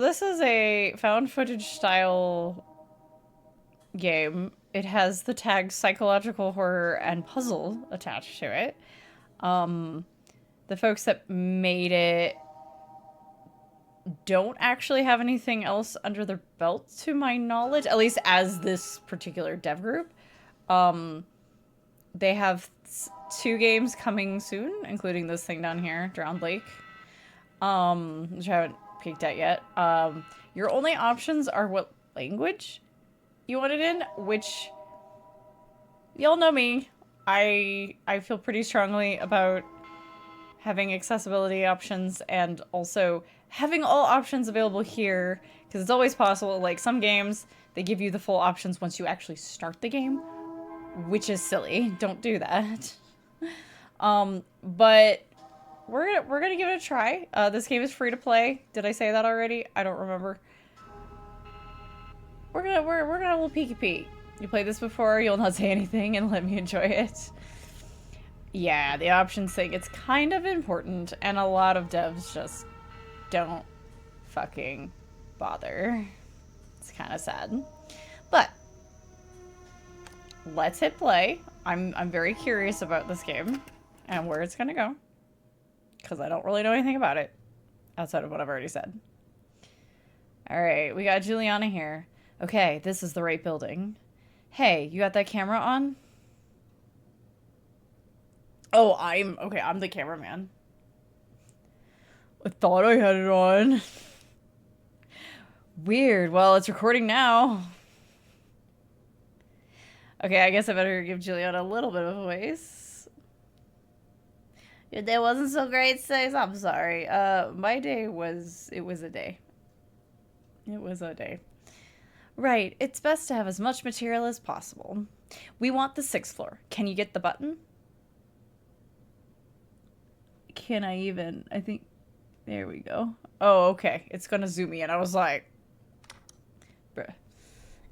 This is a found footage style game. It has the tags psychological horror and puzzle attached to it. The folks that made it don't actually have anything else under their belt to my knowledge, at least as this particular dev group. They have 2 games coming soon, including this thing down here, Drowned Lake, which I haven't peeked at yet. Your only options are what language you want it in, which y'all know me. I feel pretty strongly about having accessibility options and also having all options available here, because it's always possible. Like, some games, they give you the full options once you actually start the game, which is silly. Don't do that. But we're gonna give it a try. This game is free to play. Did I say that already? I don't remember. We're gonna a little peeky peek. You played this before, you'll not say anything and let me enjoy it. Yeah, the options thing, it's kind of important, and a lot of devs just don't fucking bother. It's kind of sad. But let's hit play. I'm very curious about this game and where it's gonna go, because I don't really know anything about it outside of what I've already said. Alright, we got Juliana here. Okay, this is the right building. Hey, you got that camera on? Oh, I'm the cameraman. I thought I had it on. Weird. Well, it's recording now. Okay, I guess I better give Juliana a little bit of a voice. Your day wasn't so great, Sis. I'm sorry. My day was... It was a day. It was a day. Right. It's best to have as much material as possible. We want the 6th floor. Can you get the button? Can I even... I think... There we go. Oh, okay. It's gonna zoom me in. I was like... Bruh.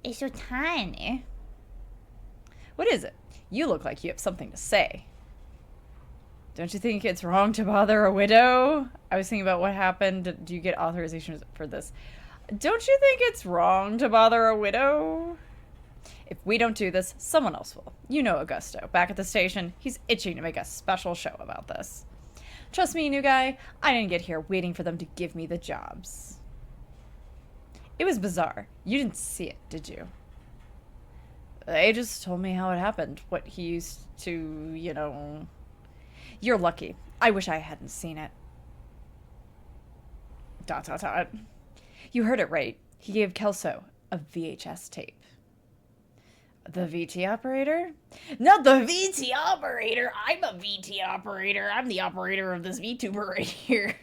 It's so tiny. What is it? You look like you have something to say. Don't you think it's wrong to bother a widow? I was thinking about what happened. Do you get authorization for this? Don't you think it's wrong to bother a widow? If we don't do this, someone else will. You know Augusto. Back at the station, he's itching to make a special show about this. Trust me, new guy, I didn't get here waiting for them to give me the jobs. It was bizarre. You didn't see it, did you? They just told me how it happened. What he used to, you know... You're lucky. I wish I hadn't seen it. ... You heard it right. He gave Kelso a VHS tape. The VT operator? Not the VT operator! I'm a VT operator! I'm the operator of this VTuber right here.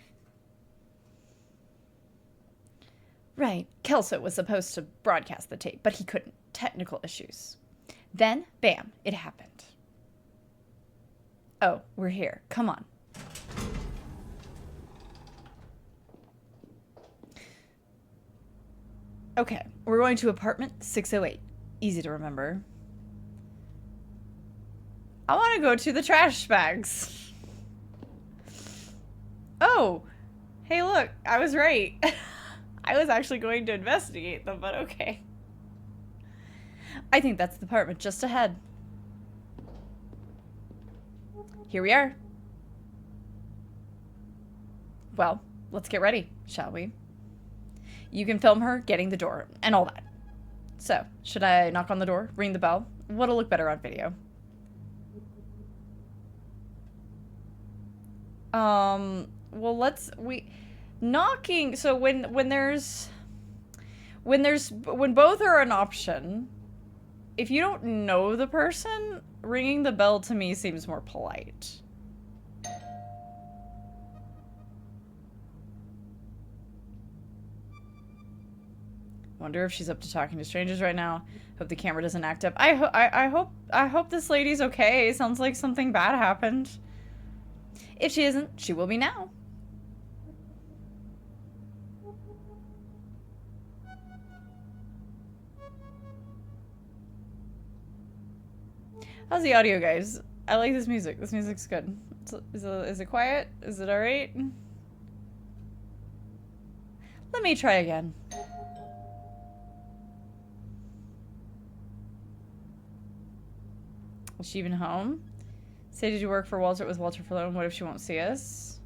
Right. Kelso was supposed to broadcast the tape, but he couldn't. Technical issues. Then, bam, it happened. Oh, we're here. Come on. Okay, we're going to apartment 608. Easy to remember. I want to go to the trash bags. Oh, hey look, I was right. I was actually going to investigate them, but okay. I think that's the apartment just ahead. Here we are. Well, let's get ready, shall we? You can film her getting the door and all that. So, should I knock on the door, ring the bell? What'll look better on video? Well, knocking, so when both are an option, if you don't know the person, ringing the bell to me seems more polite. Wonder if she's up to talking to strangers right now. Hope the camera doesn't act up. I hope this lady's okay. Sounds like something bad happened. If she isn't, she will be now. How's the audio, guys? I like this music. This music's good. Is it quiet? Is it alright? Let me try again. Is she even home? Say, did you work for Walter with Walter Falone? What if she won't see us?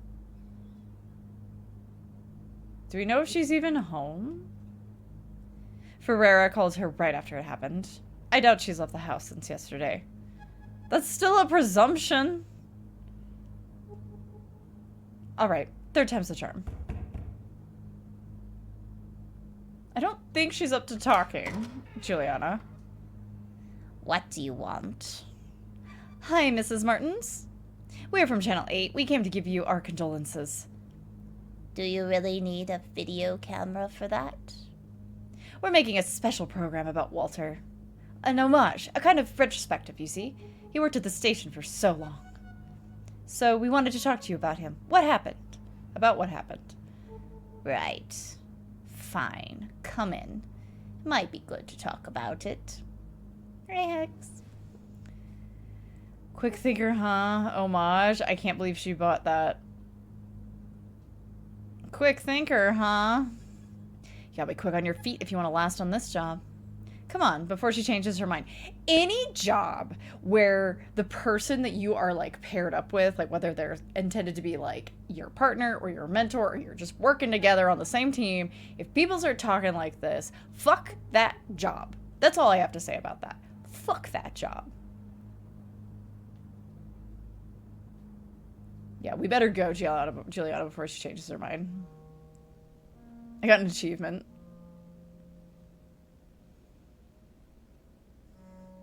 Do we know if she's even home? Ferreira called her right after it happened. I doubt she's left the house since yesterday. That's still a presumption. Alright, third time's the charm. I don't think she's up to talking, Juliana. What do you want? Hi, Mrs. Martins. We're from Channel 8. We came to give you our condolences. Do you really need a video camera for that? We're making a special program about Walter. An homage, a kind of retrospective, you see. He worked at the station for so long. So we wanted to talk to you about him. What happened? About what happened. Right. Fine. Come in. Might be good to talk about it. Rex. Quick thinker, huh? Homage. I can't believe she bought that. Quick thinker, huh? You gotta be quick on your feet if you want to last on this job. Come on, before she changes her mind. Any job where the person that you are, like, paired up with, like, whether they're intended to be, like, your partner or your mentor or you're just working together on the same team, if people start talking like this, fuck that job. That's all I have to say about that. Fuck that job. Yeah, we better go, Juliana, before she changes her mind. I got an achievement.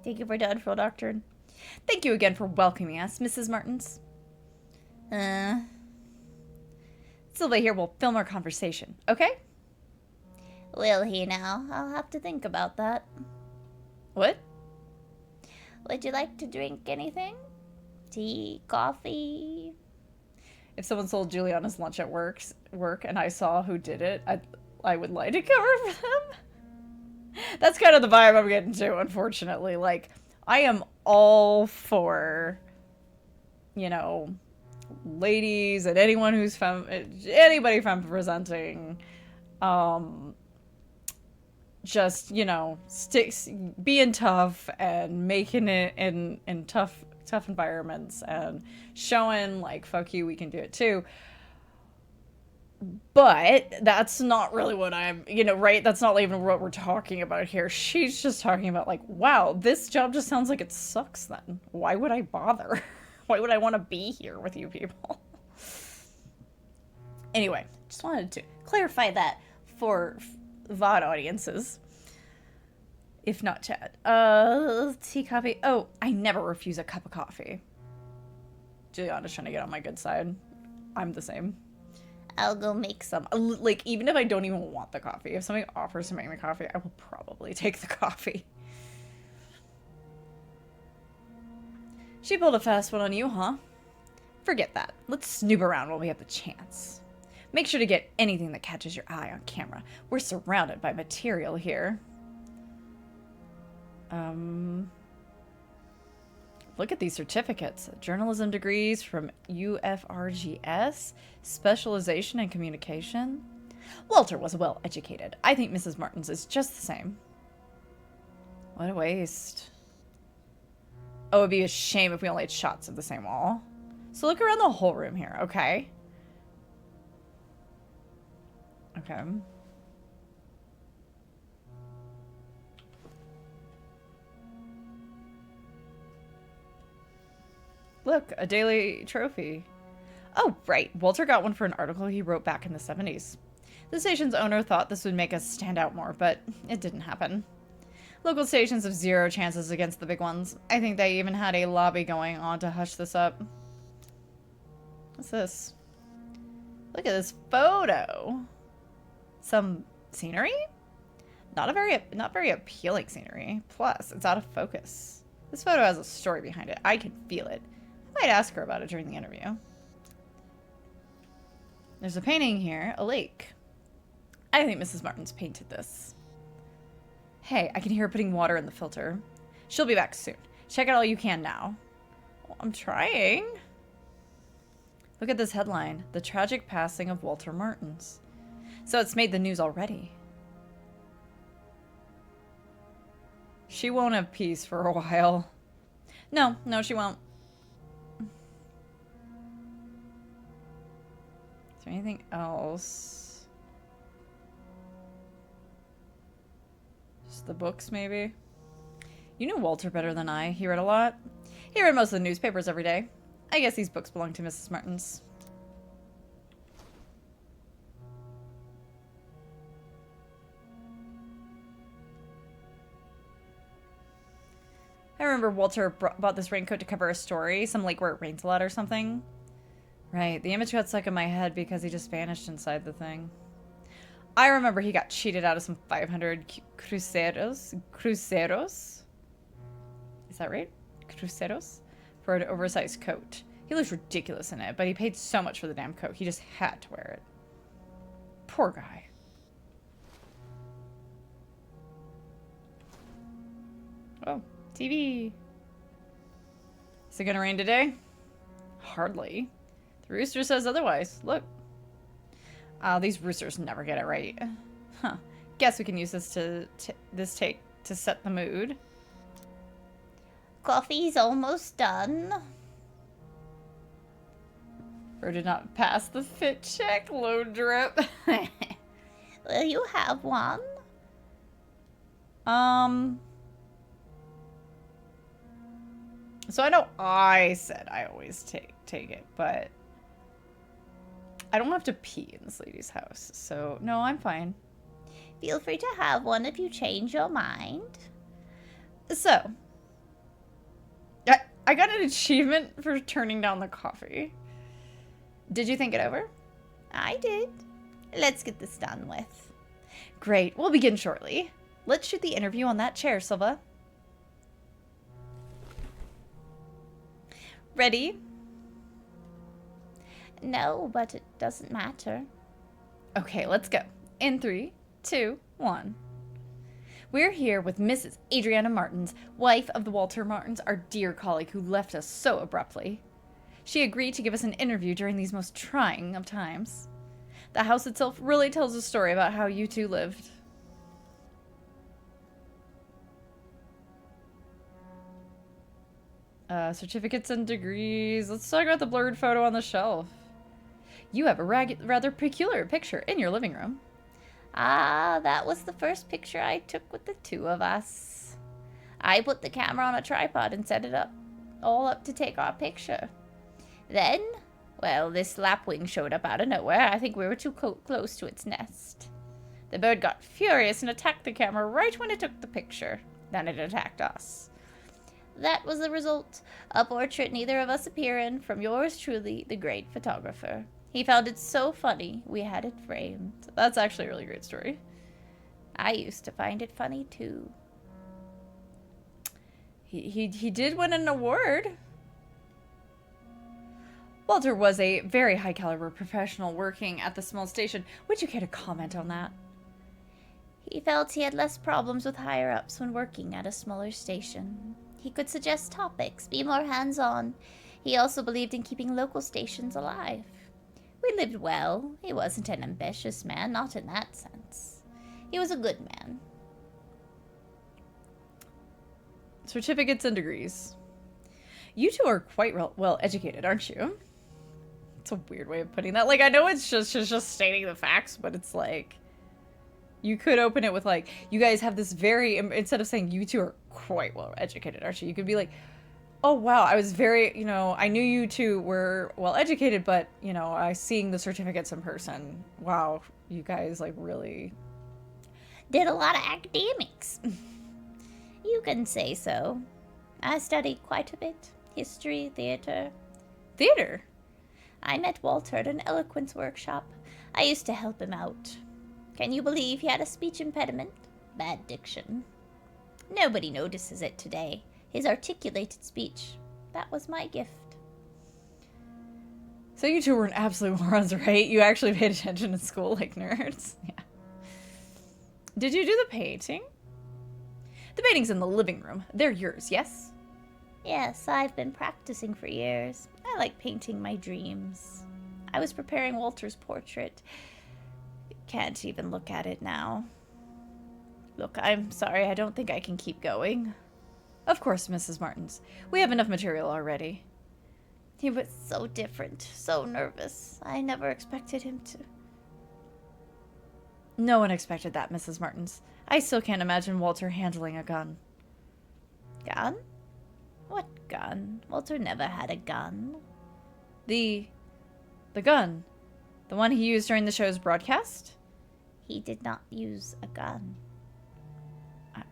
Thank you for Downfall Doctrine. Thank you again for welcoming us, Mrs. Martins. Silva here will film our conversation, okay? Will he now? I'll have to think about that. What? Would you like to drink anything? Tea, coffee? If someone sold Juliana's lunch at work and I saw who did it, I would like to cover for them. That's kind of the vibe I'm getting to, unfortunately. Like, I am all for, you know, ladies and anyone who's anybody femme presenting, just, you know, being tough and making it in tough environments and showing, like, fuck you, we can do it too. But that's not really what I'm, you know, right? That's not even what we're talking about here. She's just talking about, like, wow, this job just sounds like it sucks then. Why would I bother? Why would I want to be here with you people? Anyway, just wanted to clarify that for VOD audiences. If not chat. Tea, coffee. Oh, I never refuse a cup of coffee. Juliana's trying to get on my good side. I'm the same. I'll go make some. Like, even if I don't even want the coffee, if somebody offers to make me coffee, I will probably take the coffee. She pulled a fast one on you, huh? Forget that. Let's snoop around while we have the chance. Make sure to get anything that catches your eye on camera. We're surrounded by material here. Look at these certificates. Journalism degrees from UFRGS, specialization in communication. Walter was well educated. I think Mrs. Martins is just the same. What a waste. Oh, it'd be a shame if we only had shots of the same wall. So look around the whole room here, okay? Okay. Look, a daily trophy. Oh, right. Walter got one for an article he wrote back in the 70s. The station's owner thought this would make us stand out more, but it didn't happen. Local stations have zero chances against the big ones. I think they even had a lobby going on to hush this up. What's this? Look at this photo. Some scenery? Not very appealing scenery. Plus, it's out of focus. This photo has a story behind it. I can feel it. I might ask her about it during the interview. There's a painting here, a lake. I think Mrs. Martins painted this. Hey, I can hear her putting water in the filter. She'll be back soon. Check it all you can now. Well, I'm trying. Look at this headline. The tragic passing of Walter Martins. So it's made the news already. She won't have peace for a while. No, she won't. Is there anything else? Just the books, maybe? You knew Walter better than I. He read a lot. He read most of the newspapers every day. I guess these books belong to Mrs. Martins. I remember Walter bought this raincoat to cover a story, some like where it rains a lot or something. Right, the image got stuck in my head because he just vanished inside the thing. I remember he got cheated out of some 500 cruceros. Cruceros? Is that right? Cruceros? For an oversized coat. He looks ridiculous in it, but he paid so much for the damn coat. He just had to wear it. Poor guy. Oh, TV. Is it gonna rain today? Hardly. The rooster says otherwise. Look. These roosters never get it right. Huh. Guess we can use this take to set the mood. Coffee's almost done. Or did not pass the fit check. Low drip. Will you have one? So I know I said I always take it, but I don't have to pee in this lady's house, so no, I'm fine. Feel free to have one if you change your mind. So, I got an achievement for turning down the coffee. Did you think it over? I did. Let's get this done with. Great, we'll begin shortly. Let's shoot the interview on that chair, Silva. Ready? No, but it doesn't matter. Okay, let's go. In 3, 2, 1. We're here with Mrs. Adriana Martins, wife of the Walter Martins, our dear colleague who left us so abruptly. She agreed to give us an interview during these most trying of times. The house itself really tells a story about how you two lived. Certificates and degrees. Let's talk about the blurred photo on the shelf. You have a rather peculiar picture in your living room. Ah, that was the first picture I took with the two of us. I put the camera on a tripod and set it all up to take our picture. Then, well, this lapwing showed up out of nowhere. I think we were too close to its nest. The bird got furious and attacked the camera right when it took the picture. Then it attacked us. That was the result. A portrait neither of us appear in from yours truly, the great photographer. He found it so funny, we had it framed. That's actually a really great story. I used to find it funny, too. He did win an award. Walter was a very high-caliber professional working at the small station. Would you care to comment on that? He felt he had less problems with higher-ups when working at a smaller station. He could suggest topics, be more hands-on. He also believed in keeping local stations alive. We lived well. He wasn't an ambitious man, not in that sense. He was a good man. Certificates and degrees. You two are quite well educated, aren't you? It's a weird way of putting that. Like, I know it's just stating the facts, but it's like, you could open it with like, you guys have this very, instead of saying you two are quite well educated, aren't you? You could be like, oh wow, I was very, I knew you two were well educated, but I seeing the certificates in person, wow, you guys like really did a lot of academics. You can say so. I studied quite a bit. History, theater. Theater? I met Walter at an eloquence workshop. I used to help him out. Can you believe he had a speech impediment? Bad diction. Nobody notices it today. His articulated speech. That was my gift. So you two weren't absolute morons, right? You actually paid attention in school like nerds? Yeah. Did you do the painting? The painting's in the living room. They're yours, yes? Yes, I've been practicing for years. I like painting my dreams. I was preparing Walter's portrait. can't even look at it now. Look, I'm sorry, I don't think I can keep going. Of course, Mrs. Martins. We have enough material already. He was so different, so nervous. I never expected him to. No one expected that, Mrs. Martins. I still can't imagine Walter handling a gun. Gun? What gun? Walter never had a gun. The gun. The one he used during the show's broadcast? He did not use a gun.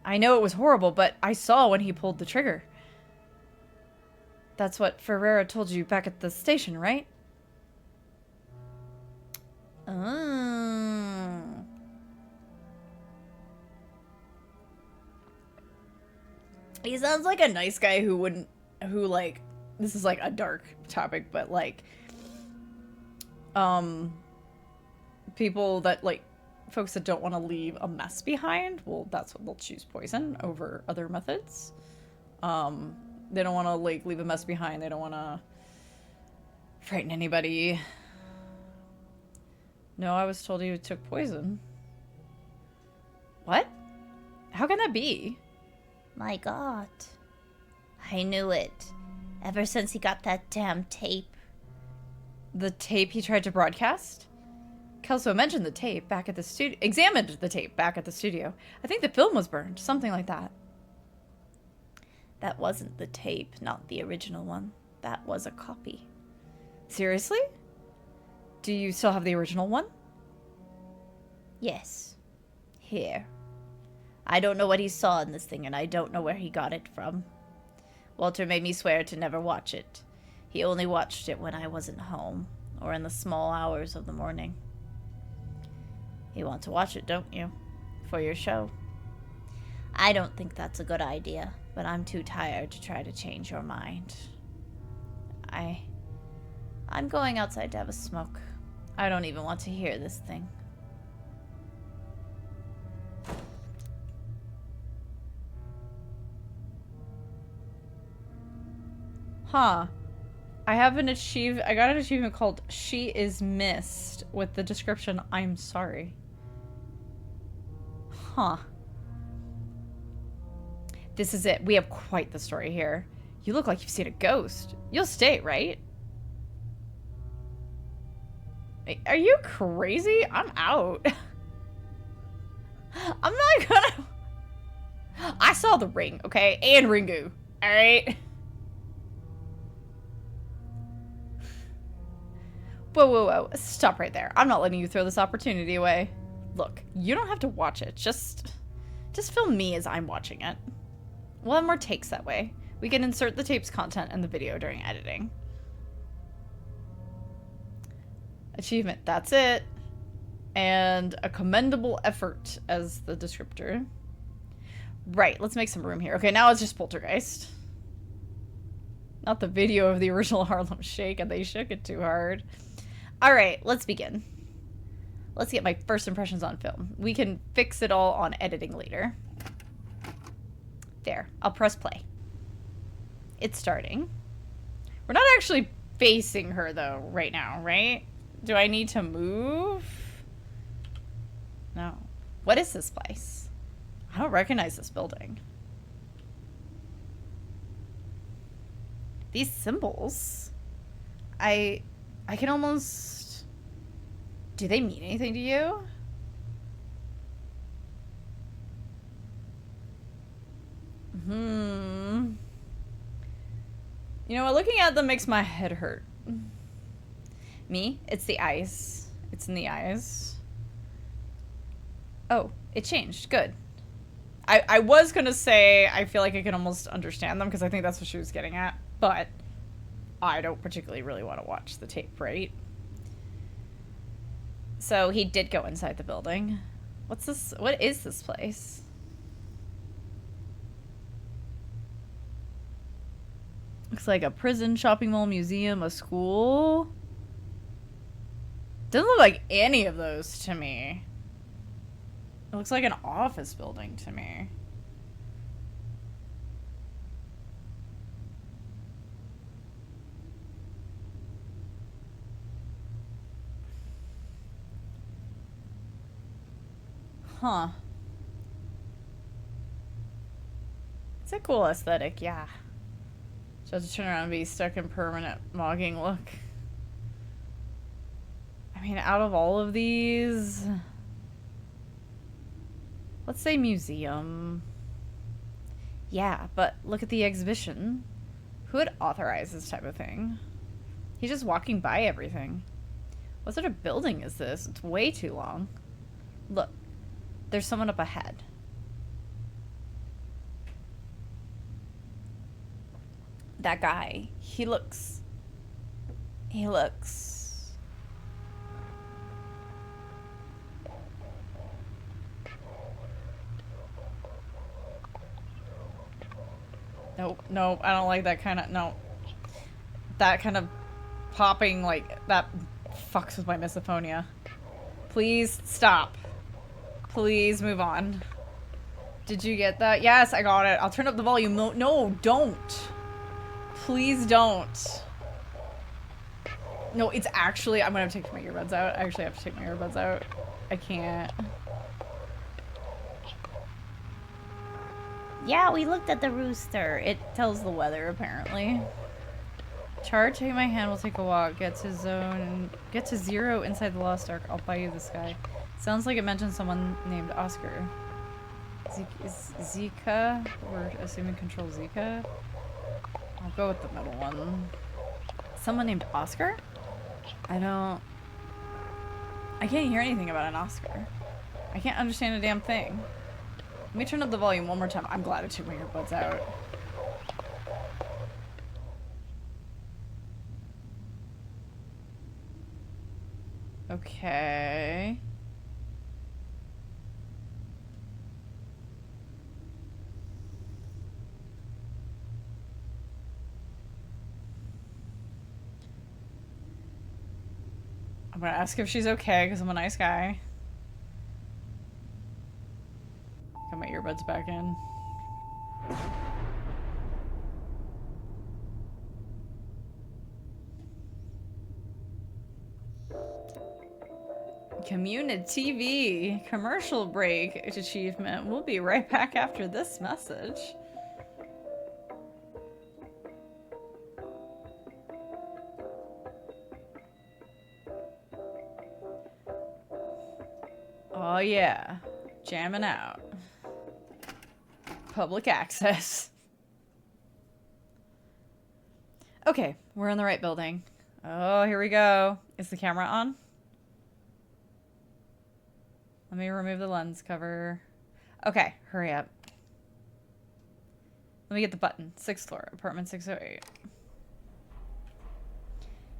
I know it was horrible, but I saw when he pulled the trigger. That's what Ferreira told you back at the station, right? Oh. He sounds like a nice guy who like, this is like a dark topic, but like, people that like, folks that don't want to leave a mess behind, well, that's what they'll choose poison over other methods. They don't want to like leave a mess behind. They don't want to frighten anybody. No, I was told you took poison. What? How can that be? My God. I knew it. Ever since he got that damn tape. The tape he tried to broadcast? Kelso mentioned the tape back at the studio. Examined the tape back at the studio. I think the film was burned. Something like that. That wasn't the tape, not the original one. That was a copy. Seriously? Do you still have the original one? Yes. Here. I don't know what he saw in this thing, and I don't know where he got it from. Walter made me swear to never watch it. He only watched it when I wasn't home, or in the small hours of the morning. You want to watch it, don't you? For your show. I don't think that's a good idea, but I'm too tired to try to change your mind. I'm going outside to have a smoke. I don't even want to hear this thing. Huh. I got an achievement called She is Missed with the description, I'm sorry. Huh. This is it. We have quite the story here. You look like you've seen a ghost. You'll stay, right? Are you crazy? I'm out. I'm not gonna... I saw the ring, okay? And Ringu, alright? Whoa, whoa, whoa. Stop right there. I'm not letting you throw this opportunity away. Look, you don't have to watch it. Just film me as I'm watching it. We'll have more takes that way. We can insert the tape's content in the video during editing. Achievement, that's it. And a commendable effort as the descriptor. Right, let's make some room here. Okay, now it's just Poltergeist. Not the video of the original Harlem Shake, and they shook it too hard. Alright, let's begin. Let's get my first impressions on film. We can fix it all on editing later. There, I'll press play. It's starting. We're not actually facing her, though, right now, right? Do I need to move? No. What is this place? I don't recognize this building. These symbols. I can almost... Do they mean anything to you? You know what? Looking at them makes my head hurt. Me? It's the eyes. It's in the eyes. Oh, it changed. Good. I was gonna say I feel like I can almost understand them because I think that's what she was getting at, but I don't particularly really want to watch the tape, right? So he did go inside the building. What's this? What is this place? Looks like a prison, shopping mall, museum, a school. Doesn't look like any of those to me. It looks like an office building to me. Huh. It's a cool aesthetic, yeah. Just to turn around and be stuck in permanent logging look. I mean, out of all of these... Let's say museum. Yeah, but look at the exhibition. Who would authorize this type of thing? He's just walking by everything. What sort of building is this? It's way too long. Look, there's someone up ahead. That guy, he looks... Nope, nope, I don't like that kind of... No. That kind of popping, like, that fucks with my misophonia. Please stop. Please move on. Did you get that? Yes, I got it. I'll turn up the volume. No, no, don't. Please don't. No, it's actually... I'm gonna have to take my earbuds out. I actually have to take my earbuds out. I can't. Yeah, we looked at the rooster. It tells the weather, apparently. Charge, take my hand, we'll take a walk. Get to zone... Get to 0 inside the Lost Ark. I'll buy you this guy. Sounds like it mentioned someone named Oscar. Zika? We're assuming control Zika? I'll go with the middle one. Someone named Oscar? I can't hear anything about an Oscar. I can't understand a damn thing. Let me turn up the volume one more time. I'm glad I took my earbuds out. Okay. I'm gonna ask if she's okay, because I'm a nice guy. Got my earbuds back in. Community TV commercial break achievement. We'll be right back after this message. Oh yeah, jamming out. Public access. Okay, we're in the right building. Oh, here we go. Is the camera on? Let me remove the lens cover. Okay, hurry up. Let me get the button. 6th floor, apartment 608.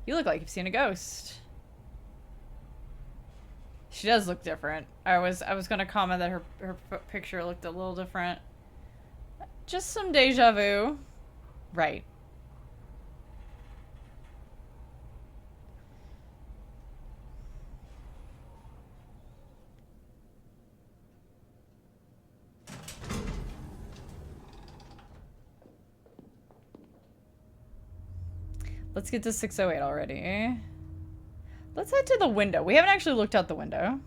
You look like you've seen a ghost. She does look different. I was gonna comment that her picture looked a little different. Just some deja vu. Right. Let's get to 608 already. Let's head to the window. We haven't actually looked out the window.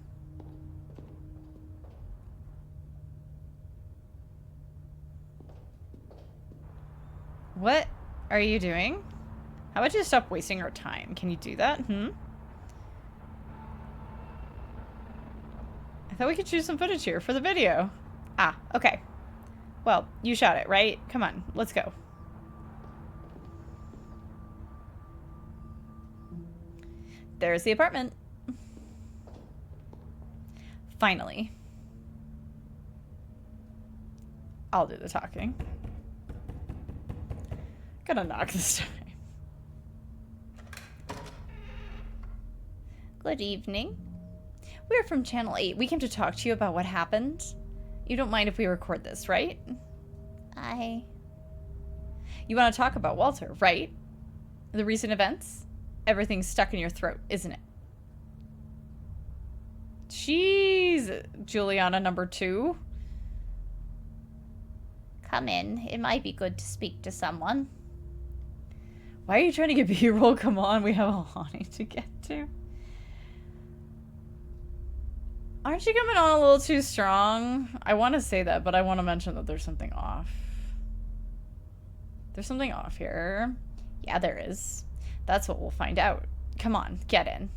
What are you doing? How about you stop wasting our time? Can you do that? I thought we could choose some footage here for the video. Ah, okay. Well, you shot it, right? Come on, let's go. There's the apartment. Finally. I'll do the talking. Gonna knock this time. Good evening. We're from Channel 8. We came to talk to you about what happened. You don't mind if we record this, right? You want to talk about Walter, right? The recent events? Everything's stuck in your throat, isn't it? Jeez, Juliana number 2. Come in. It might be good to speak to someone. Why are you trying to get B-roll? Come on, we have a lot to get to. Aren't you coming on a little too strong? I want to say that, but I want to mention that there's something off. There's something off here. Yeah, there is. That's what we'll find out. Come on, get in.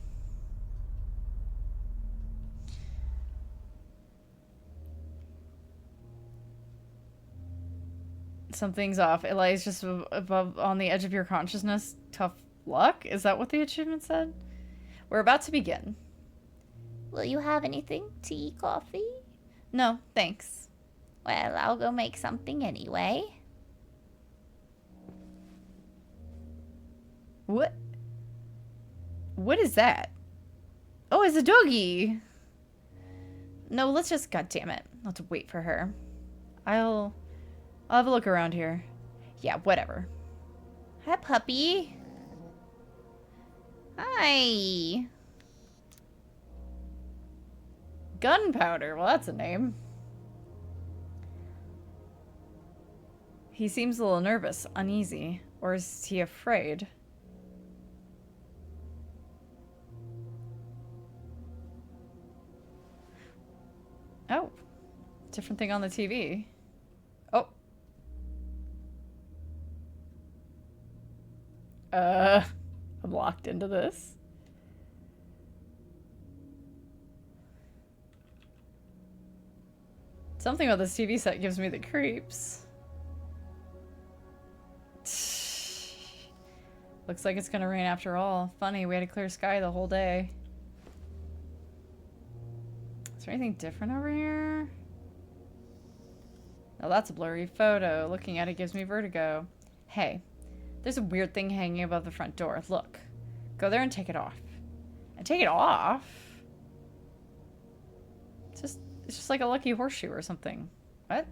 Something's off. Eli's just above on the edge of your consciousness. Tough luck? Is that what the achievement said? We're about to begin. Will you have anything? Tea, coffee? No, thanks. Well, I'll go make something anyway. What? What is that? Oh, it's a doggy. No, let's just, god damn it. I'll have to wait for her. I'll have a look around here. Yeah, whatever. Hi, puppy. Hi. Gunpowder. Well, that's a name. He seems a little nervous, uneasy. Or is he afraid? Oh. Different thing on the TV. Oh. I'm locked into this. Something about this TV set gives me the creeps. Looks like it's gonna rain after all. Funny, we had a clear sky the whole day. Is there anything different over here? Oh, that's a blurry photo. Looking at it gives me vertigo. Hey, there's a weird thing hanging above the front door. Look. Go there and take it off. And take it off? It's just like a lucky horseshoe or something. What?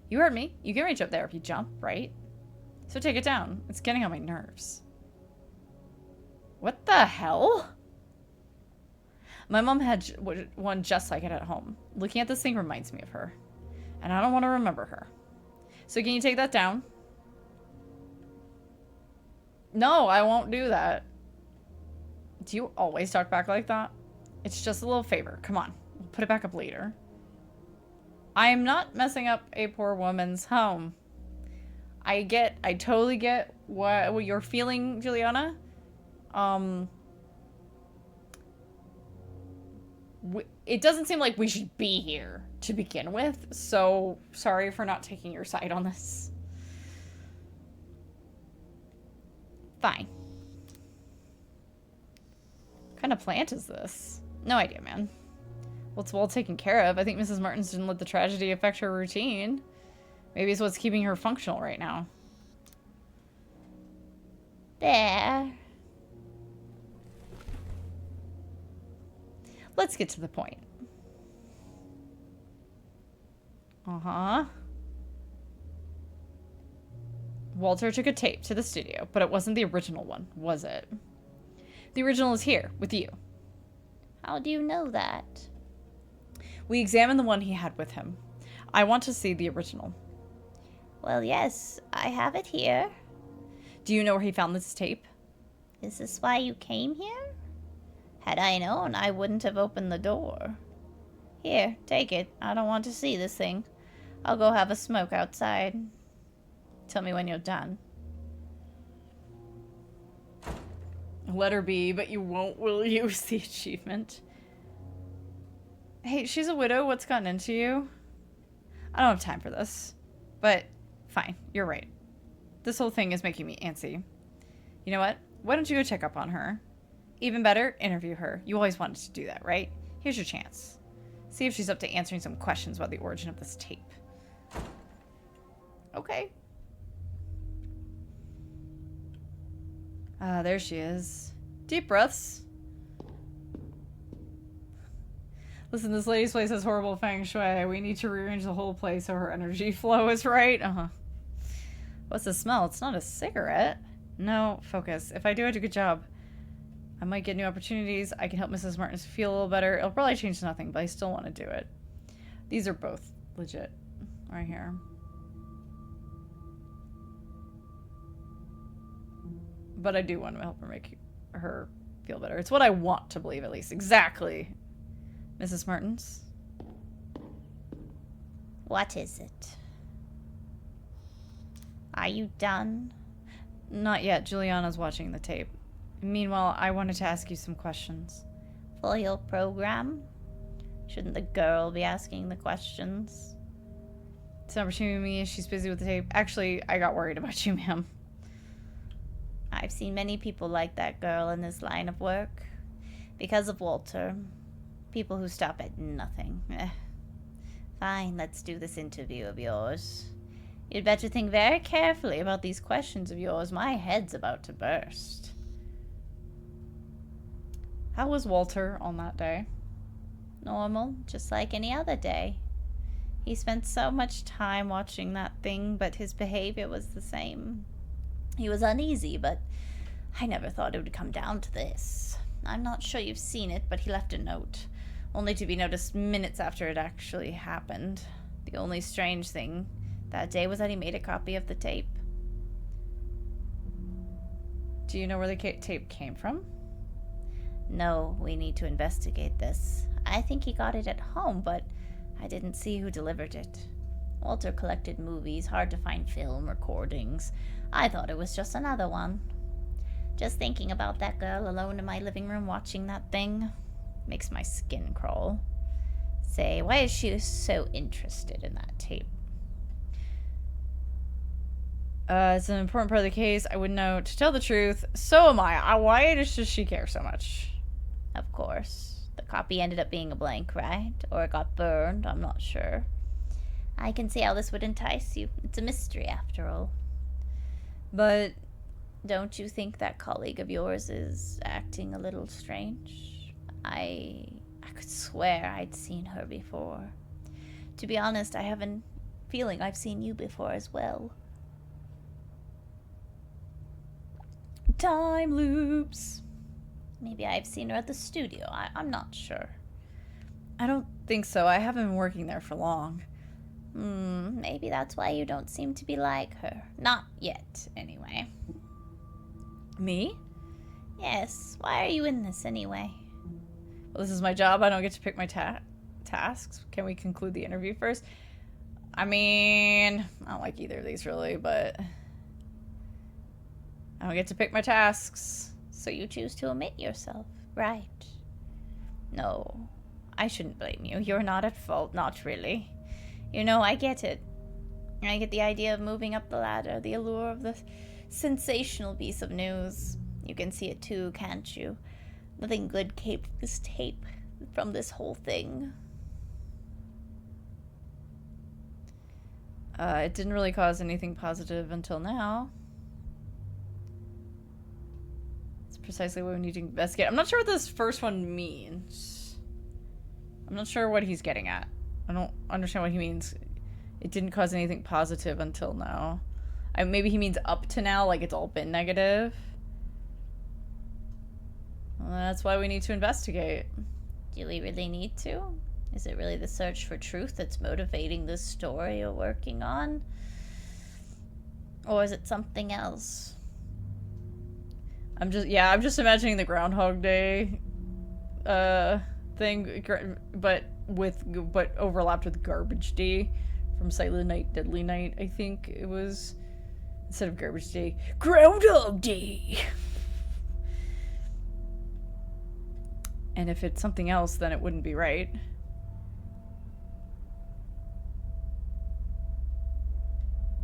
You heard me. You can reach up there if you jump, right? So take it down. It's getting on my nerves. What the hell? My mom had one just like it at home. Looking at this thing reminds me of her. And I don't want to remember her. So can you take that down? No, I won't do that. Do you always talk back like that? It's just a little favor. Come on. We'll put it back up later. I am not messing up a poor woman's home. I totally get what you're feeling, Juliana. It doesn't seem like we should be here to begin with, so sorry for not taking your side on this. Fine. What kind of plant is this? No idea, man. Well, it's well taken care of. I think Mrs. Martins didn't let the tragedy affect her routine. Maybe it's what's keeping her functional right now. There. Let's get to the point. Uh-huh. Walter took a tape to the studio, but it wasn't the original one, was it? The original is here, with you. How do you know that? We examined the one he had with him. I want to see the original. Well, yes, I have it here. Do you know where he found this tape? Is this why you came here? Had I known, I wouldn't have opened the door. Here, take it. I don't want to see this thing. I'll go have a smoke outside. Tell me when you're done. Let her be, but you won't, will you? The achievement. Hey, she's a widow. What's gotten into you? I don't have time for this. But, fine. You're right. This whole thing is making me antsy. You know what? Why don't you go check up on her? Even better, interview her. You always wanted to do that, right? Here's your chance. See if she's up to answering some questions about the origin of this tape. Okay. Ah, there she is. Deep breaths. Listen, this lady's place has horrible feng shui. We need to rearrange the whole place so her energy flow is right. Uh-huh. What's the smell? It's not a cigarette. No, focus. If I do a good job, I might get new opportunities. I can help Mrs. Martins feel a little better. It'll probably change nothing, but I still want to do it. These are both legit. Right here. But I do want to help her make her feel better. It's what I want to believe, at least. Exactly. Mrs. Martins? What is it? Are you done? Not yet. Juliana's watching the tape. Meanwhile, I wanted to ask you some questions. For your program? Shouldn't the girl be asking the questions? It's not between me. She's busy with the tape. Actually, I got worried about you, ma'am. I've seen many people like that girl in this line of work. Because of Walter. People who stop at nothing. Fine, let's do this interview of yours. You'd better think very carefully about these questions of yours. My head's about to burst. How was Walter on that day? Normal, just like any other day. He spent so much time watching that thing, but his behavior was the same. He was uneasy, but I never thought it would come down to this. I'm not sure you've seen it, but he left a note, only to be noticed minutes after it actually happened. The only strange thing that day was that he made a copy of the tape. Do you know where the tape came from? No, we need to investigate this. I think he got it at home, but I didn't see who delivered it. Walter collected movies, hard to find film recordings. I thought it was just another one. Just thinking about that girl alone in my living room watching that thing makes my skin crawl. Say, why is she so interested in that tape? It's an important part of the case. I would know. To tell the truth, so am I. Why does she care so much? Of course. The copy ended up being a blank, right? Or it got burned, I'm not sure. I can see how this would entice you. It's a mystery, after all. But don't you think that colleague of yours is acting a little strange? I could swear I'd seen her before. To be honest, I have a feeling I've seen you before as well. Time loops. Maybe I've seen her at the studio. I'm not sure. I don't think so. I haven't been working there for long. Maybe that's why you don't seem to be like her. Not yet, anyway. Me? Yes. Why are you in this, anyway? Well, this is my job. I don't get to pick my tasks. Can we conclude the interview first? I mean, I don't like either of these, really, but I don't get to pick my tasks. So you choose to omit yourself, right? No, I shouldn't blame you. You're not at fault, not really. You know, I get it. I get the idea of moving up the ladder, the allure of the sensational piece of news. You can see it too, can't you? Nothing good came from this whole thing. It didn't really cause anything positive until now. Precisely what we need to investigate. I'm not sure what this first one means. I'm not sure what he's getting at. I don't understand what he means. It didn't cause anything positive until now. Maybe he means up to now, like it's all been negative. Well, that's why we need to investigate. Do we really need to? Is it really the search for truth that's motivating this story you're working on? Or is it something else? I'm just imagining the Groundhog Day thing, but overlapped with Garbage Day from Silent Night, Deadly Night. I think it was, instead of Garbage Day, Groundhog Day. And if it's something else, then it wouldn't be right.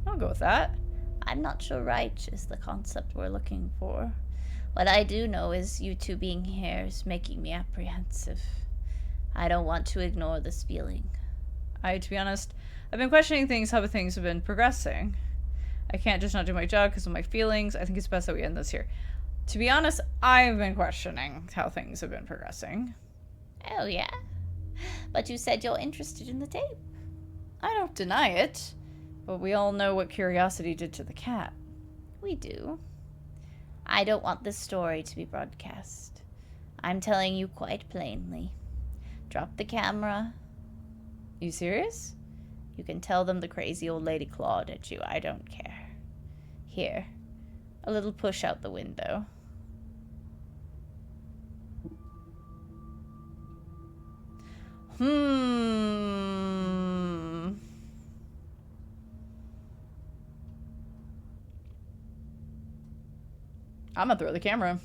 I'll go with that. I'm not sure right is the concept we're looking for. What I do know is you two being here is making me apprehensive. I don't want to ignore this feeling. To be honest, I've been questioning how things have been progressing. I can't just not do my job because of my feelings. I think it's best that we end this here. To be honest, I've been questioning how things have been progressing. Oh, yeah? But you said you're interested in the tape. I don't deny it, but we all know what curiosity did to the cat. We do. I don't want this story to be broadcast. I'm telling you quite plainly. Drop the camera. You serious? You can tell them the crazy old lady clawed at you. I don't care. Here. A little push out the window. I'm gonna throw the camera.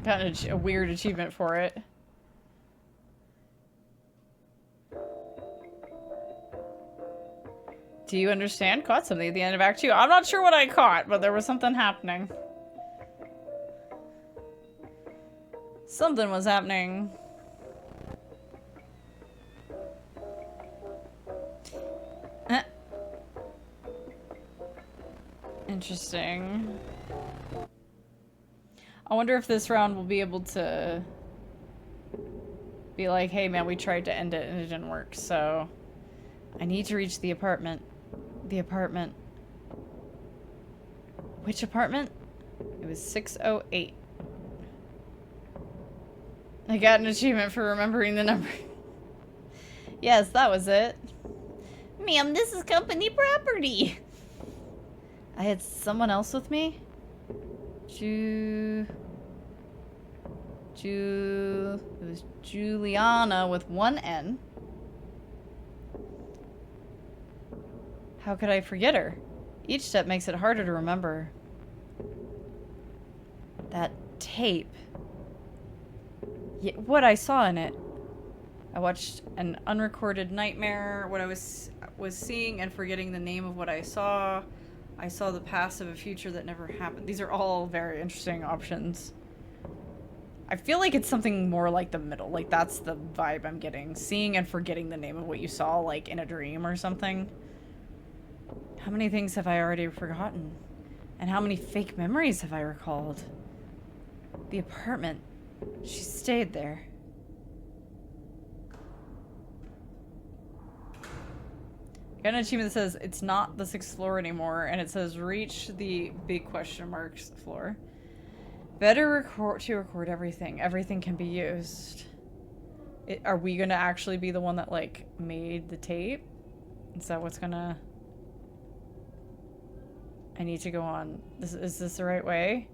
Got a weird achievement for it. Do you understand? Caught something at the end of Act 2. I'm not sure what I caught, but there was something happening. Something was happening. Interesting. I wonder if this round will be able to be like, hey man, we tried to end it and it didn't work, so I need to reach the apartment. The apartment. Which apartment? It was 608. I got an achievement for remembering the number. Yes, that was it. Ma'am, this is company property. I had someone else with me? It was Juliana with one N. How could I forget her? Each step makes it harder to remember. That tape. Yeah, what I saw in it. I watched an unrecorded nightmare, what I was seeing and forgetting the name of what I saw. I saw the past of a future that never happened. These are all very interesting options. I feel like it's something more like the middle. Like, that's the vibe I'm getting. Seeing and forgetting the name of what you saw, like, in a dream or something. How many things have I already forgotten? And how many fake memories have I recalled? The apartment. She stayed there. Got an achievement that says it's not the 6th floor anymore, and it says reach the big question marks floor. Better record everything. Everything can be used. Are we gonna actually be the one that, like, made the tape? Is that what's gonna... I need to go on. Is this the right way?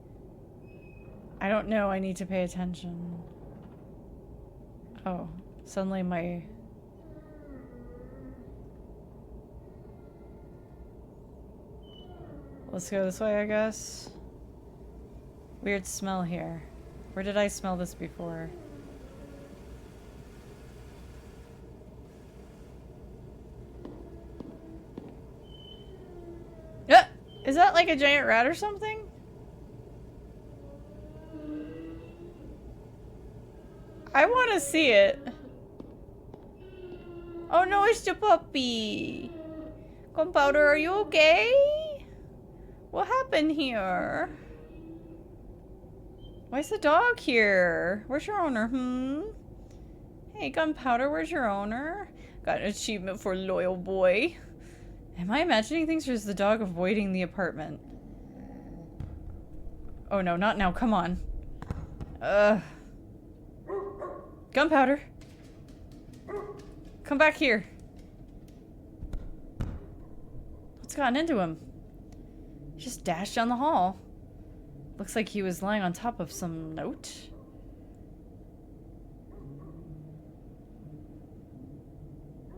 I don't know. I need to pay attention. Oh, suddenly my... Let's go this way, I guess. Weird smell here. Where did I smell this before? Is that like a giant rat or something? I want to see it. Oh no, it's the puppy. Gunpowder, are you okay? What happened here? Why is the dog here? Where's your owner? Hey, Gunpowder, where's your owner? Got an achievement for loyal boy. Am I imagining things, or is the dog avoiding the apartment? Oh no, not now, come on. Gunpowder! Come back here. What's gotten into him? He just dashed down the hall. Looks like he was lying on top of some note.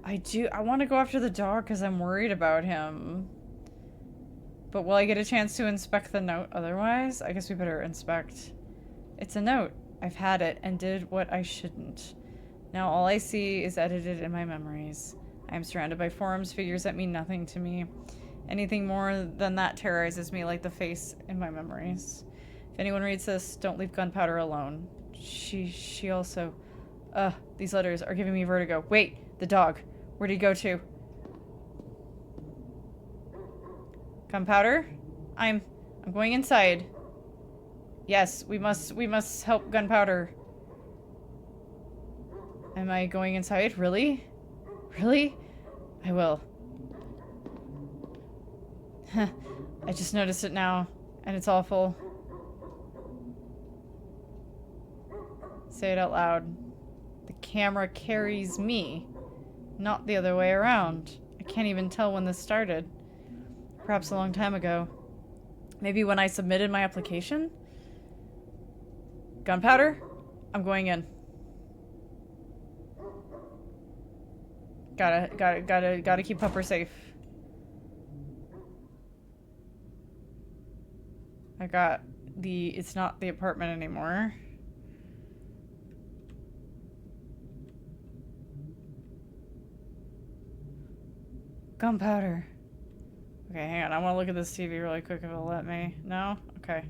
I want to go after the dog because I'm worried about him. But will I get a chance to inspect the note otherwise? I guess we better inspect. It's a note. I've had it and did what I shouldn't. Now all I see is edited in my memories. I am surrounded by forms, figures that mean nothing to me. Anything more than that terrorizes me like the face in my memories. If anyone reads this, don't leave Gunpowder alone. She also... these letters are giving me vertigo. Wait, the dog. Where'd he go to? Gunpowder? I'm going inside. Yes, we must help Gunpowder. Am I going inside? Really? Really? I will. I just noticed it now, and it's awful. Say it out loud. The camera carries me, not the other way around. I can't even tell when this started. Perhaps a long time ago. Maybe when I submitted my application? Gunpowder? I'm going in. Gotta keep Pupper safe. I got the, it's not the apartment anymore. Gunpowder. Okay, hang on. I want to look at this TV really quick if it'll let me. No? Okay.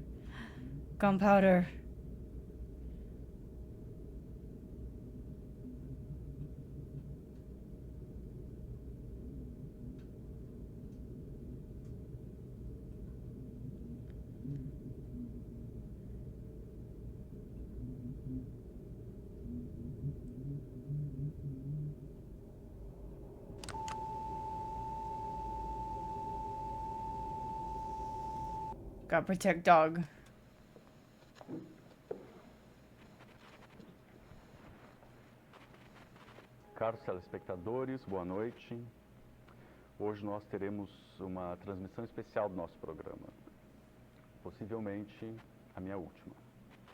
Gunpowder. Gotta protect dog. Caros telespectadores, boa noite. Hoje nós teremos uma transmissão especial do nosso programa. Possivelmente a minha última.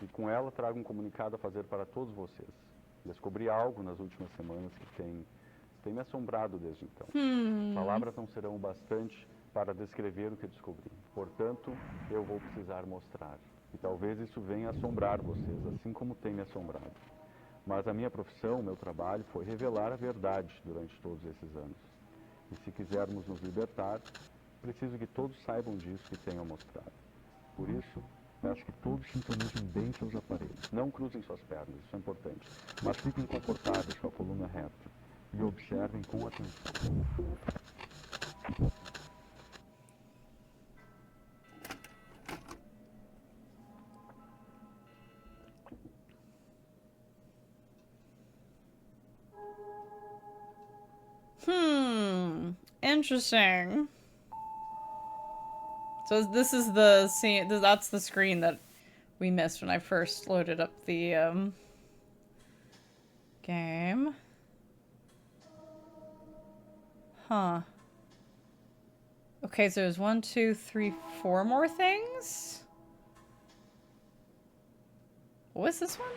E com ela trago um comunicado a fazer para todos vocês. Descobri algo nas últimas semanas que tem me assombrado desde então. Palavras não serão o bastante para descrever o que descobri. Portanto, eu vou precisar mostrar. E talvez isso venha assombrar vocês, assim como tem me assombrado. Mas a minha profissão, o meu trabalho, foi revelar a verdade durante todos esses anos. E se quisermos nos libertar, preciso que todos saibam disso que tenho a mostrar. Por isso, peço que todos sintonizem bem seus aparelhos. Não cruzem suas pernas, isso é importante. Mas fiquem confortáveis com a coluna reta. E observem com atenção. Interesting. So this is the scene, that's the screen that we missed when I first loaded up the, game. Huh. Okay, so there's 1, 2, 3, 4 more things? What was this one?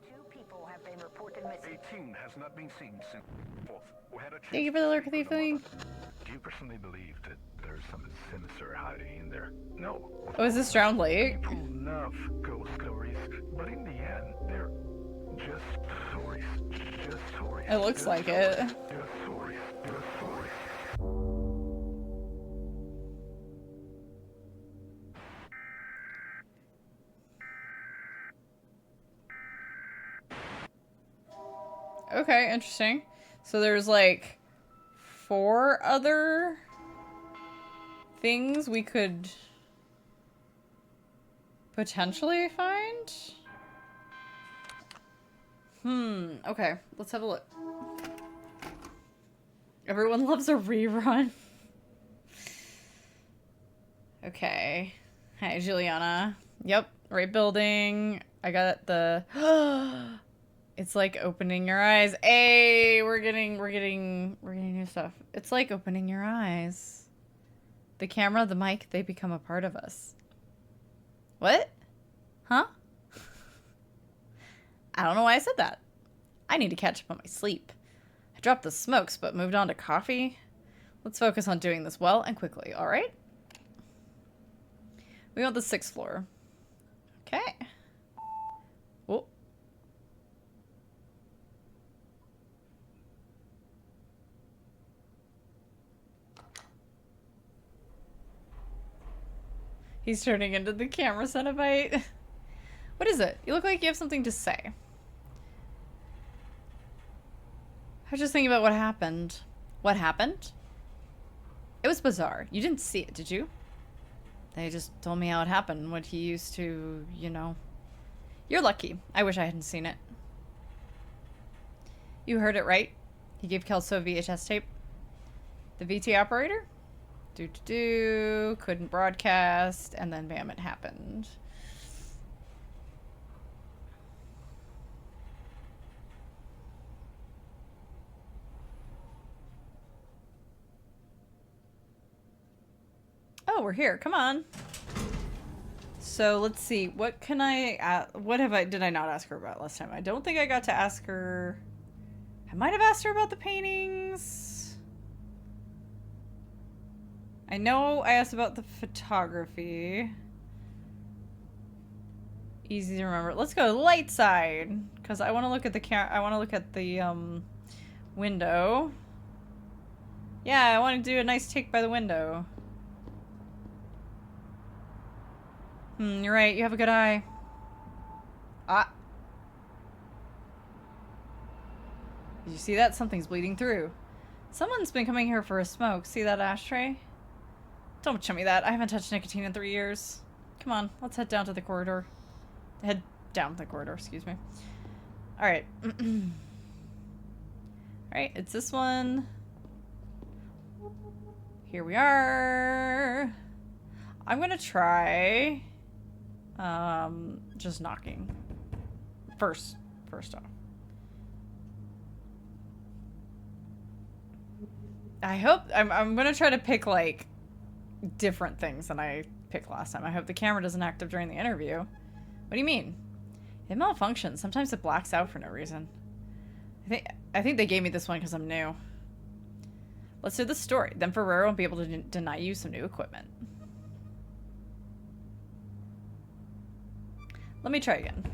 2 people have been reported missing. 18 has not been seen since 4th. We had a Thank you for the lurk, thing. Do you personally believe that there's something sinister hiding in there? No. Oh, is this Drowned Lake? People love ghost stories, but in the end, they're just stories. Just stories. It looks like it. Just stories. Just stories. Okay, interesting. So there's like 4 other things we could potentially find? Okay, let's have a look. Everyone loves a rerun. Okay. Hi, Juliana. Yep, right building. I got the... It's like opening your eyes. Hey, we're getting new stuff. It's like opening your eyes. The camera, the mic, they become a part of us. What? Huh? I don't know why I said that. I need to catch up on my sleep. I dropped the smokes, but moved on to coffee. Let's focus on doing this well and quickly, alright? We want the 6th floor. Okay. Oh. He's turning into the camera Cenobite. What is it? You look like you have something to say. I was just thinking about what happened. What happened? It was bizarre. You didn't see it, did you? They just told me how it happened, what he used to, you know. You're lucky. I wish I hadn't seen it. You heard it right. He gave Kelso a VHS tape. The VT operator? Couldn't broadcast, and then bam, it happened. Oh, we're here. Come on. So let's see. What can I? Did I not ask her about last time? I don't think I got to ask her. I might have asked her about the paintings. I know I asked about the photography. Easy to remember. Let's go light side, because I want to look at the I want to look at the window. Yeah, I want to do a nice take by the window. You're right. You have a good eye. Ah. Did you see that? Something's bleeding through. Someone's been coming here for a smoke. See that ashtray? Don't show me that. I haven't touched nicotine in 3 years. Come on, let's head down to the corridor. Head down the corridor, excuse me. Alright. Alright, it's this one. Here we are. I'm gonna try just knocking. First off. I hope I'm gonna try to pick like different things than I picked last time. I hope the camera doesn't active during the interview. What do you mean? It malfunctions. Sometimes it blacks out for no reason. I think they gave me this one because I'm new. Let's do the story. Then Ferrero won't be able to deny you some new equipment. Let me try again.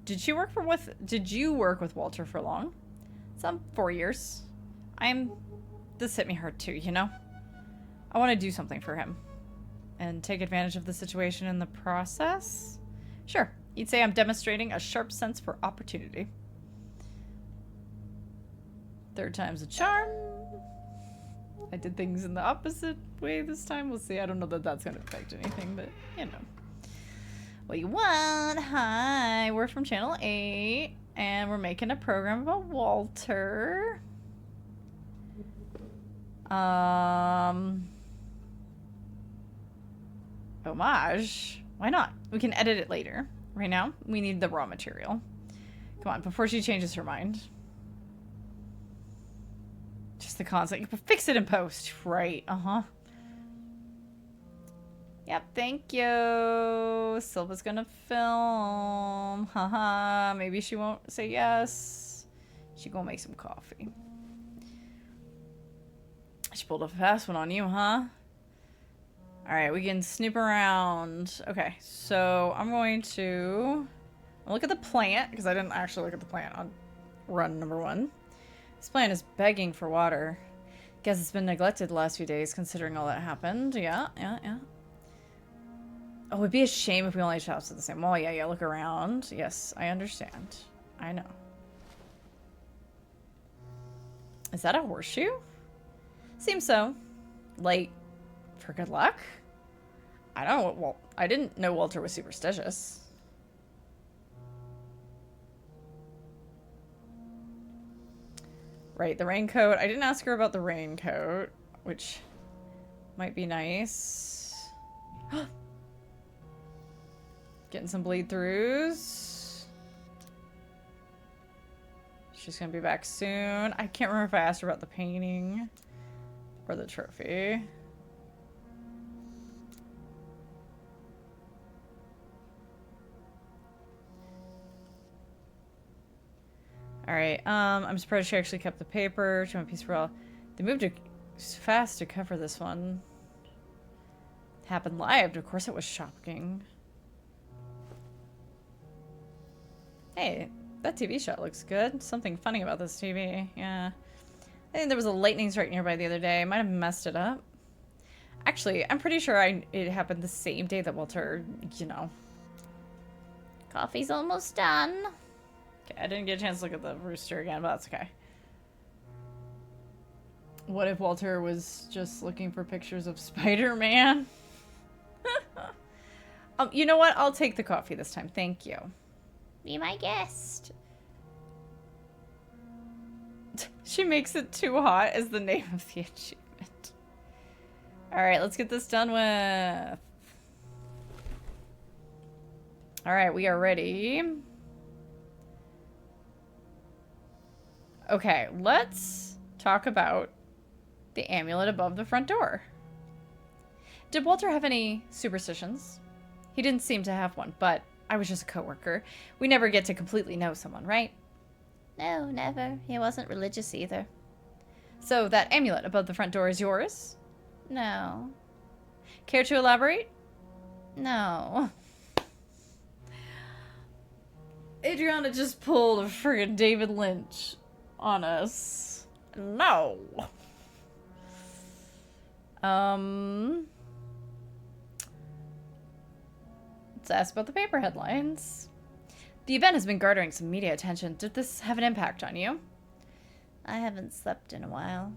Did you work with Walter for long? Some 4 years. This hit me hard too, you know? I want to do something for him. And take advantage of the situation in the process? Sure. You'd say I'm demonstrating a sharp sense for opportunity. Third time's a charm. I did things in the opposite way this time. We'll see. I don't know that that's going to affect anything, but, you know. What you want? Hi, we're from Channel 8, and we're making a program about Walter. Homage? Why not? We can edit it later. Right now, we need the raw material. Come on, before she changes her mind. Just the concept. Fix it in post. Right, uh-huh. Yep, thank you. Silva's gonna film. Haha, maybe she won't say yes. She gonna make some coffee. She pulled a fast one on you, huh? Alright, we can snoop around. Okay, so I'm going to look at the plant, because I didn't actually look at the plant on run number 1. This plant is begging for water. Guess it's been neglected the last few days, considering all that happened. Yeah. Oh, it'd be a shame if we only shops at the same mall. Yeah, look around. Yes, I understand. I know. Is that a horseshoe? Seems so. Like, for good luck? I don't know. Well, I didn't know Walter was superstitious. Right, the raincoat. I didn't ask her about the raincoat, which might be nice. Getting some bleed throughs. She's gonna be back soon. I can't remember if I asked her about the painting or the trophy. Alright, I'm surprised she actually kept the paper. She went piece for all. They moved fast to cover this one. Happened live. Of course it was shocking. Hey, that TV shot looks good. Something funny about this TV. Yeah. I think there was a lightning strike nearby the other day. I might have messed it up. Actually, I'm pretty sure it happened the same day that Walter, you know. Coffee's almost done. Okay, I didn't get a chance to look at the rooster again, but that's okay. What if Walter was just looking for pictures of Spider-Man? You know what? I'll take the coffee this time. Thank you. Be my guest. She makes it too hot as the name of the achievement. Alright, let's get this done with. Alright, we are ready. Okay, let's talk about the amulet above the front door. Did Walter have any superstitions? He didn't seem to have one, but I was just a coworker. We never get to completely know someone, right? No, never. He wasn't religious either. So that amulet above the front door is yours? No. Care to elaborate? No. Adriana just pulled a friggin' David Lynch on us. No. Let's ask about the paper headlines. The event has been garnering some media attention. Did this have an impact on you? I haven't slept in a while.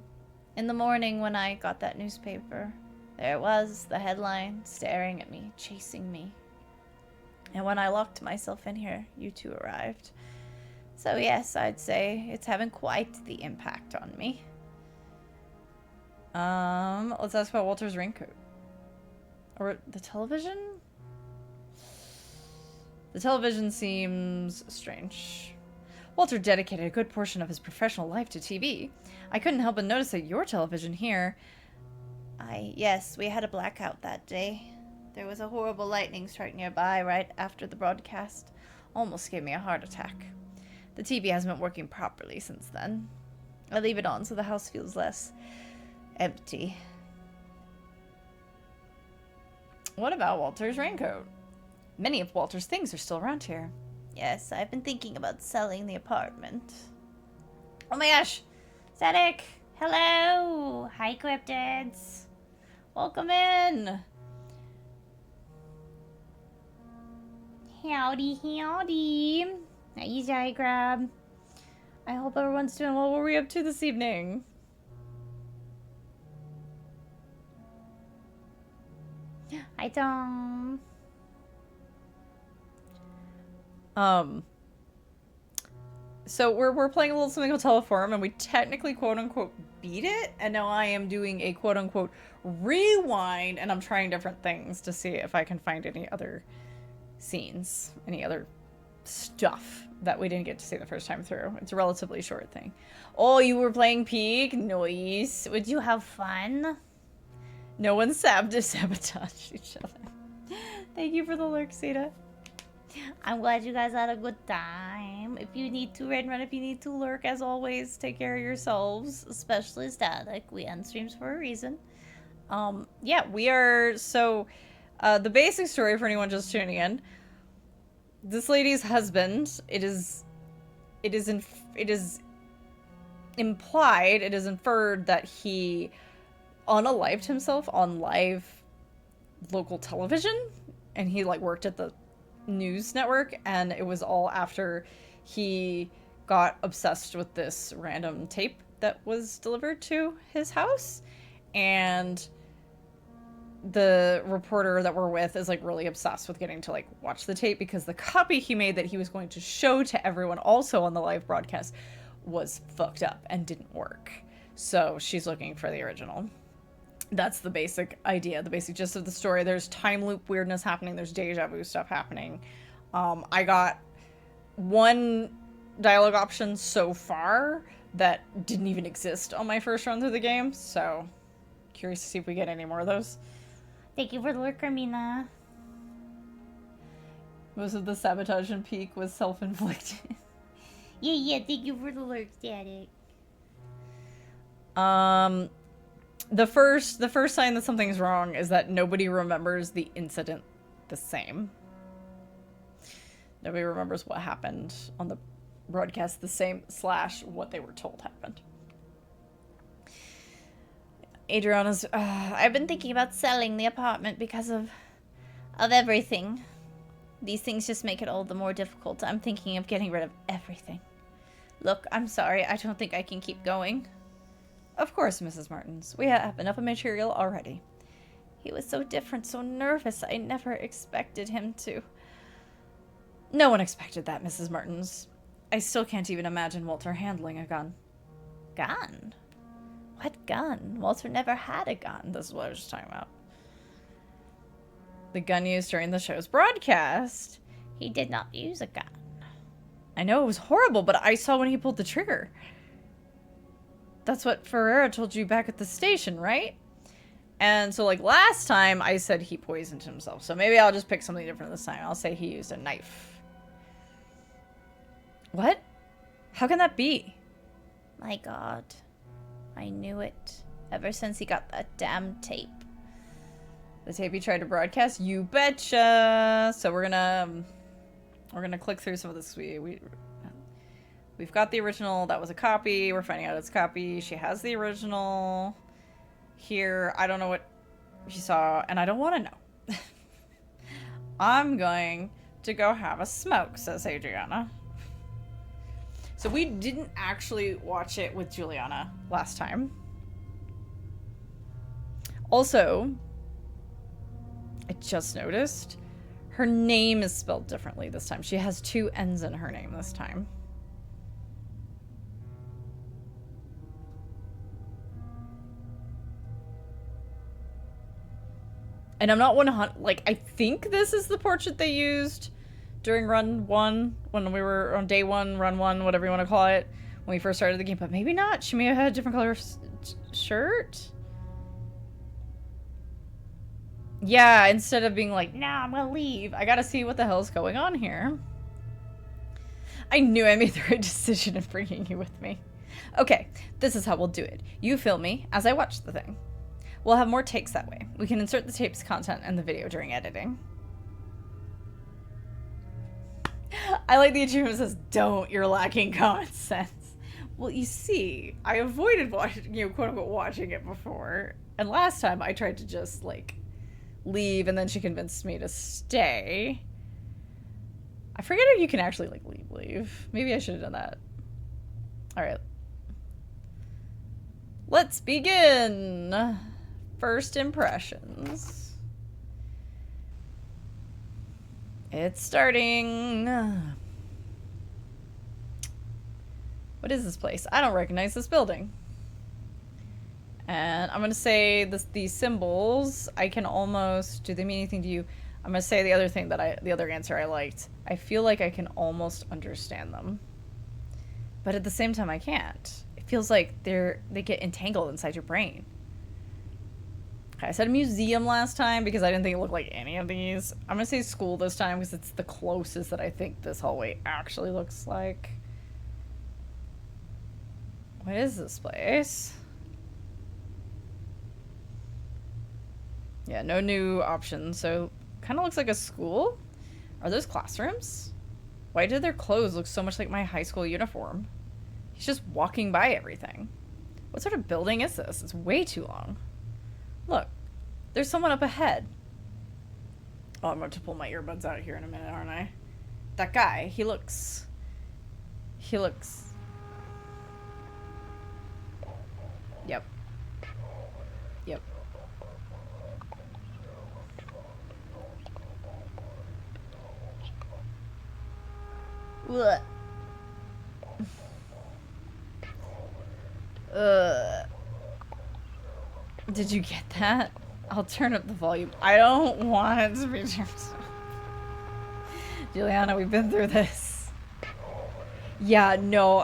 In the morning when I got that newspaper, there it was, the headline, staring at me, chasing me. And when I locked myself in here, you two arrived. So yes, I'd say it's having quite the impact on me. Let's ask about Walter's raincoat. Or the television? The television seems strange. Walter dedicated a good portion of his professional life to TV. I couldn't help but notice that your television here... Yes, we had a blackout that day. There was a horrible lightning strike nearby right after the broadcast. Almost gave me a heart attack. The TV hasn't been working properly since then. I leave it on so the house feels less empty. What about Walter's raincoat? Many of Walter's things are still around here. Yes, I've been thinking about selling the apartment. Oh my gosh! Zedek! Hello! Hi, cryptids! Welcome in! Howdy, howdy! Nice eye grab. I hope everyone's doing well. What were we up to this evening? Hi, Tom. So we're playing a little something called Teleforum, and we technically quote-unquote beat it, and now I am doing a quote-unquote rewind, and I'm trying different things to see if I can find any other scenes, any other stuff that we didn't get to see the first time through. It's a relatively short thing. Oh, you were playing Peak? Nice. Would you have fun? No one sabotaged each other. Thank you for the lurk, Sita. I'm glad you guys had a good time. If you need to raid run, if you need to lurk, as always, take care of yourselves, especially Static. We end streams for a reason. Yeah, we are, so, the basic story for anyone just tuning in, this lady's husband, it is implied, it is inferred that he unalived himself on live local television, and he, like, worked at the news network, and it was all after he got obsessed with this random tape that was delivered to his house, and the reporter that we're with is like really obsessed with getting to like watch the tape because the copy he made that he was going to show to everyone also on the live broadcast was fucked up and didn't work. So she's looking for the original. That's the basic idea, the basic gist of the story. There's time loop weirdness happening. There's deja vu stuff happening. I got one dialogue option so far that didn't even exist on my first run through the game. So curious to see if we get any more of those. Thank you for the lurk, Carmina. Most of the sabotage in Peak was self-inflicted. Yeah, thank you for the lurk, Static. The first sign that something's wrong is that nobody remembers the incident the same. Nobody remembers what happened on the broadcast the same / what they were told happened. Adriana's, I've been thinking about selling the apartment because of everything. These things just make it all the more difficult. I'm thinking of getting rid of everything. Look, I'm sorry. I don't think I can keep going. Of course, Mrs. Martins. We have enough material already. He was so different, so nervous. I never expected him to. No one expected that, Mrs. Martins. I still can't even imagine Walter handling a gun. Gun? What gun? Walter never had a gun. This is what I was just talking about. The gun used during the show's broadcast. He did not use a gun. I know, it was horrible, but I saw when he pulled the trigger. That's what Ferreira told you back at the station, right? And so, like, last time I said he poisoned himself. So maybe I'll just pick something different this time. I'll say he used a knife. What? How can that be? My God. I knew it. Ever since he got that damn tape. The tape he tried to broadcast? You betcha! So we're gonna click through some of this. We've got the original. That was a copy. We're finding out it's a copy. She has the original. Here, I don't know what she saw, and I don't want to know. I'm going to go have a smoke, says Adriana. So we didn't actually watch it with Juliana last time. Also, I just noticed her name is spelled differently this time. She has 2 N's in her name this time. And I'm not 100, like, I think this is the portrait they used during run 1, when we were on day 1, run 1, whatever you want to call it, when we first started the game, but maybe not. She may have had a different color shirt. Yeah, instead of being like, nah, I'm gonna leave, I gotta see what the hell's going on here. I knew I made the right decision in bringing you with me. Okay, this is how we'll do it. You film me as I watch the thing. We'll have more takes that way. We can insert the tape's content in the video during editing. I like the achievement says, don't, you're lacking common sense. Well, you see, I avoided watching, quote unquote, watching it before. And last time I tried to just, like, leave, and then she convinced me to stay. I forget if you can actually, like, leave. Maybe I should have done that. Alright. Let's begin! First impressions. It's starting. What is this place? I don't recognize this building. And I'm going to say these symbols, I can almost, do they mean anything to you? I'm going to say the other thing that the other answer I liked. I feel like I can almost understand them. But at the same time, I can't. It feels like they get entangled inside your brain. Okay, I said a museum last time because I didn't think it looked like any of these. I'm going to say school this time because it's the closest that I think this hallway actually looks like. What is this place? Yeah, no new options, so kind of looks like a school. Are those classrooms? Why did their clothes look so much like my high school uniform? He's just walking by everything. What sort of building is this? It's way too long. Look, there's someone up ahead. Oh, I'm going to pull my earbuds out here in a minute, aren't I? That guy, he looks... Yep. Yep. What? Did you get that? I'll turn up the volume. I don't want it to be turned up. Juliana, we've been through this. Yeah, no,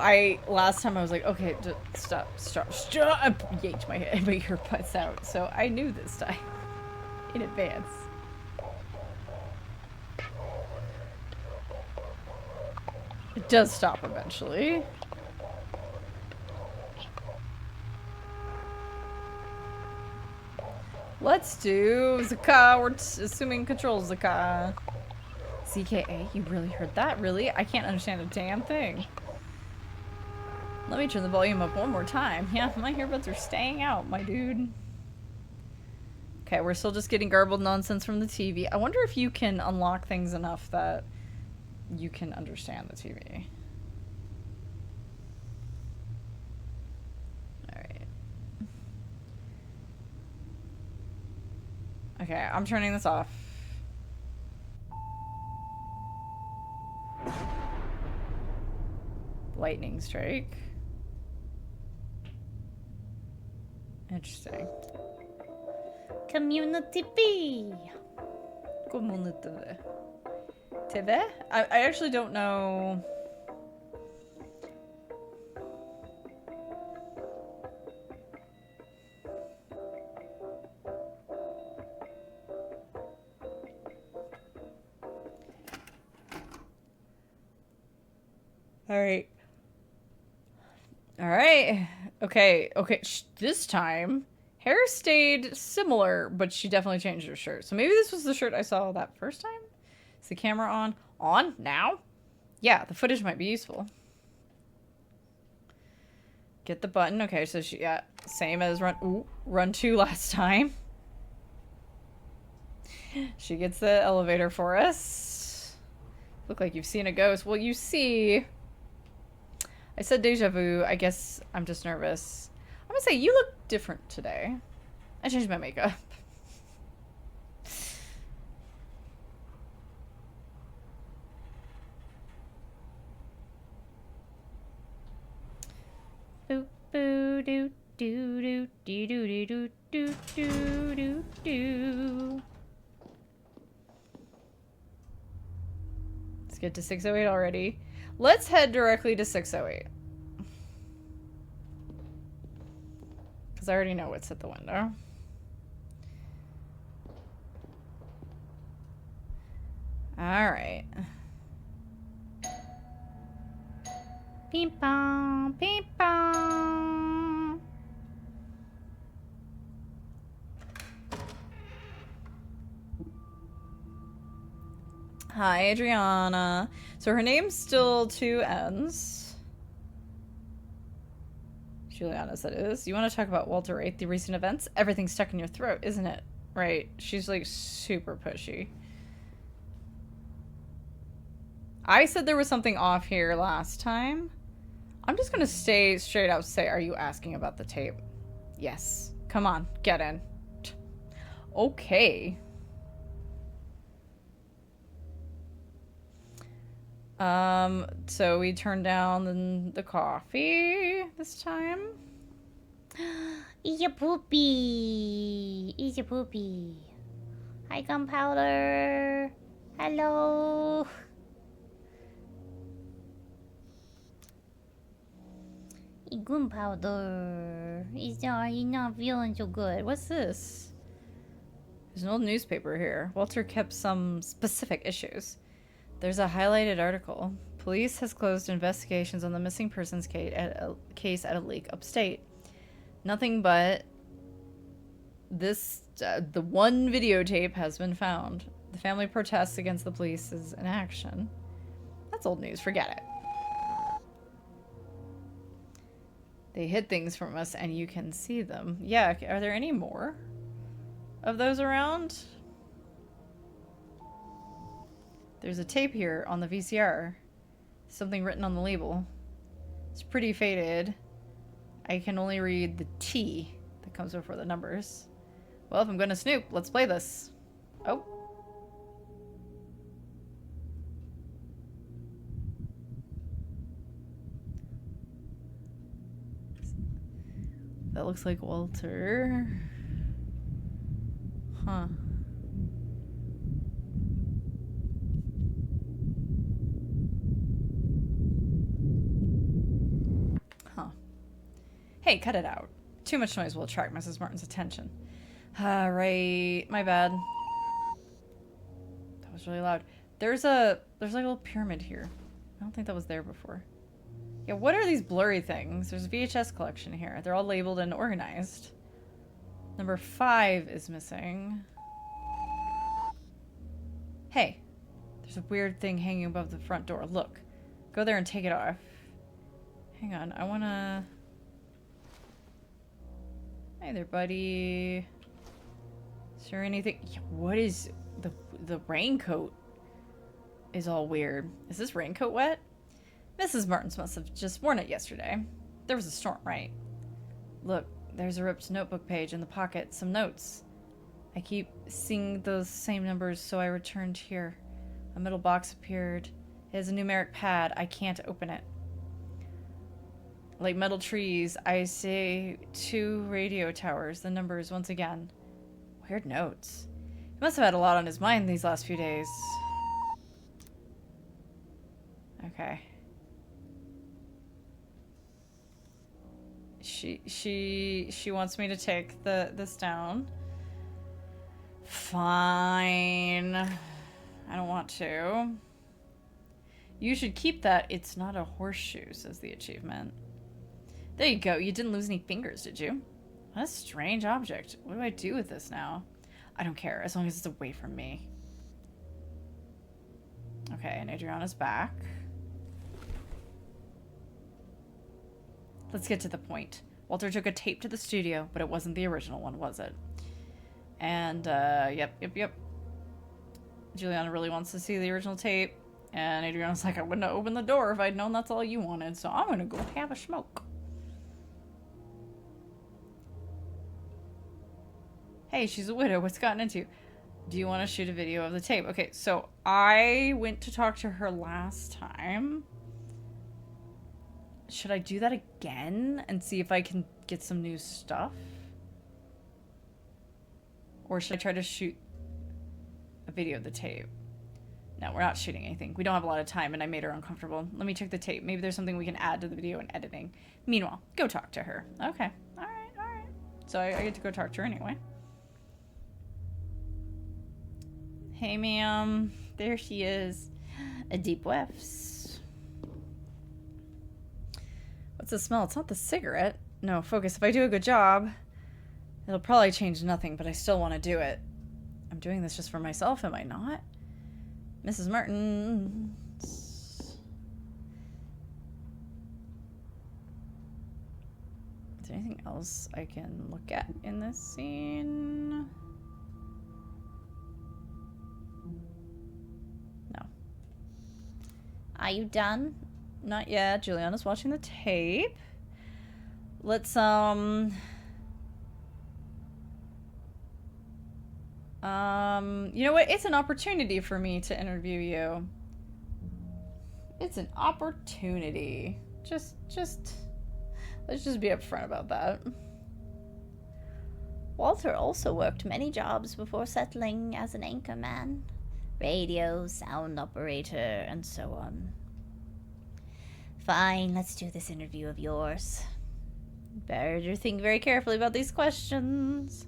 last time I was like, okay, stop. I yanked my earbuds out, so I knew this time in advance. It does stop eventually. Let's do Zaka. We're assuming control Zaka. ZKA? You really heard that? Really? I can't understand a damn thing. Let me turn the volume up one more time. Yeah, my earbuds are staying out, my dude. Okay, we're still just getting garbled nonsense from the TV. I wonder if you can unlock things enough that you can understand the TV. Alright. Okay, I'm turning this off. Lightning strike. Interesting. Community B. Community TV? I actually don't know. All right. All right. Okay. Okay. This time, hair stayed similar, but she definitely changed her shirt. So maybe this was the shirt I saw that first time. Is the camera on? On now? Yeah, the footage might be useful. Get the button. Okay, so she got same as run 2 last time. She gets the elevator for us. Look like you've seen a ghost. Well, you see. I said deja vu. I guess I'm just nervous. I'm gonna say you look different today. I changed my makeup. Boo boo doo doo doo doo doo doo doo doo doo doo. Let's get to 608 already. Let's head directly to 608. Because I already know what's at the window. Alright. Ping pong, ping pong. Hi, Adriana. So her name's still 2 N's. Juliana said it is. You want to talk about Walter, right? The recent events? Everything's stuck in your throat, isn't it? Right. She's like super pushy. I said there was something off here last time. I'm just gonna stay straight out say, are you asking about the tape? Yes. Come on, get in. Okay. So we turned down the coffee this time. Eat your poopy. Eat your poopy. Hi, Gunpowder. Hello. Gunpowder. He's not feeling so good. What's this? There's an old newspaper here. Walter kept some specific issues. There's a highlighted article. Police has closed investigations on the missing persons case at a lake upstate. Nothing but this, the one videotape has been found. The family protests against the police's inaction. That's old news. Forget it. They hid things from us and you can see them. Yeah, are there any more of those around? There's a tape here on the VCR. Something written on the label. It's pretty faded. I can only read the T that comes before the numbers. Well, if I'm gonna snoop, let's play this. Oh. That looks like Walter. Huh. Hey, cut it out. Too much noise will attract Mrs. Martin's attention. Right. My bad. That was really loud. There's like a little pyramid here. I don't think that was there before. Yeah, what are these blurry things? There's a VHS collection here. They're all labeled and organized. Number 5 is missing. Hey, there's a weird thing hanging above the front door. Look. Go there and take it off. Hang on, I wanna... Hey there, buddy. Is there anything? What is the raincoat? Is all weird. Is this raincoat wet? Mrs. Martins must have just worn it yesterday. There was a storm, right? Look, there's a ripped notebook page in the pocket. Some notes. I keep seeing those same numbers, so I returned here. A middle box appeared. It has a numeric pad. I can't open it. Like metal trees, I see 2 radio towers. The numbers once again. Weird notes. He must have had a lot on his mind these last few days. Okay. She wants me to take this down. Fine. I don't want to. You should keep that. It's not a horseshoe, says the achievement. There you go. You didn't lose any fingers, did you? What a strange object. What do I do with this now? I don't care, as long as it's away from me. Okay, and Adriana's back. Let's get to the point. Walter took a tape to the studio, but it wasn't the original one, was it? And, yep. Juliana really wants to see the original tape. And Adriana's like, I wouldn't have opened the door if I'd known that's all you wanted, so I'm gonna go have a smoke. Hey, she's a widow. What's gotten into you? Do you want to shoot a video of the tape? Okay, so I went to talk to her last time. Should I do that again and see if I can get some new stuff? Or should I try to shoot a video of the tape? No, we're not shooting anything. We don't have a lot of time and I made her uncomfortable. Let me check the tape. Maybe there's something we can add to the video in editing. Meanwhile, go talk to her. Okay. Alright. So I get to go talk to her anyway. Hey, ma'am. There she is. A deep whiffs. What's the smell? It's not the cigarette. No, focus. If I do a good job, it'll probably change nothing, but I still want to do it. I'm doing this just for myself, am I not? Mrs. Martin. Is there anything else I can look at in this scene? No. Are you done? Not yet. Juliana's watching the tape. Let's, you know what? It's an opportunity for me to interview you. It's an opportunity. Let's just be upfront about that. Walter also worked many jobs before settling as an anchorman. Radio, sound operator, and so on. Fine, let's do this interview of yours. Better think very carefully about these questions.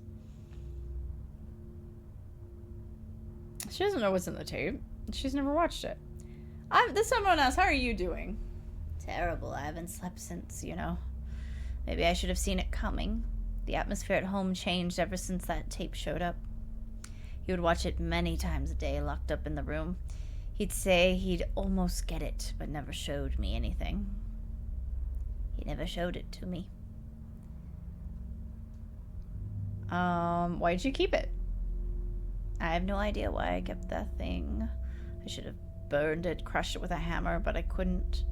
She doesn't know what's in the tape. She's never watched it. This time I'm gonna ask, how are you doing? Terrible. I haven't slept since, you know. Maybe I should have seen it coming. The atmosphere at home changed ever since that tape showed up. He would watch it many times a day, locked up in the room. He'd say he'd almost get it, but never showed me anything. He never showed it to me. Why'd you keep it? I have no idea why I kept that thing. I should have burned it, crushed it with a hammer, but I couldn't.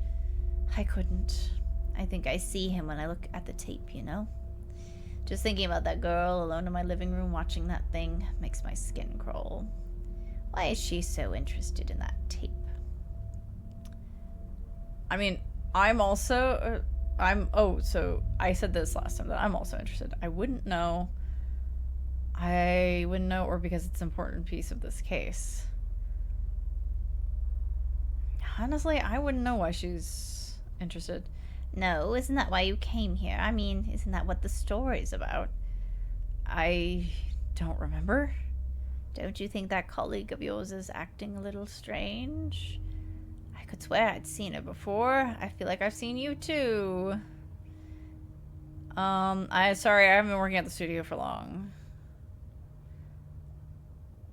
I think I see him when I look at the tape, you know? Just thinking about that girl alone in my living room watching that thing makes my skin crawl. Why is she so interested in that tape? I mean, I'm also... so I said this last time, that I'm also interested. I wouldn't know, or because it's an important piece of this case. Honestly, I wouldn't know why she's interested. No, isn't that why you came here? I mean, isn't that what the story's about? I don't remember. Don't you think that colleague of yours is acting a little strange? I could swear I'd seen her before. I feel like I've seen you too. Sorry, I haven't been working at the studio for long.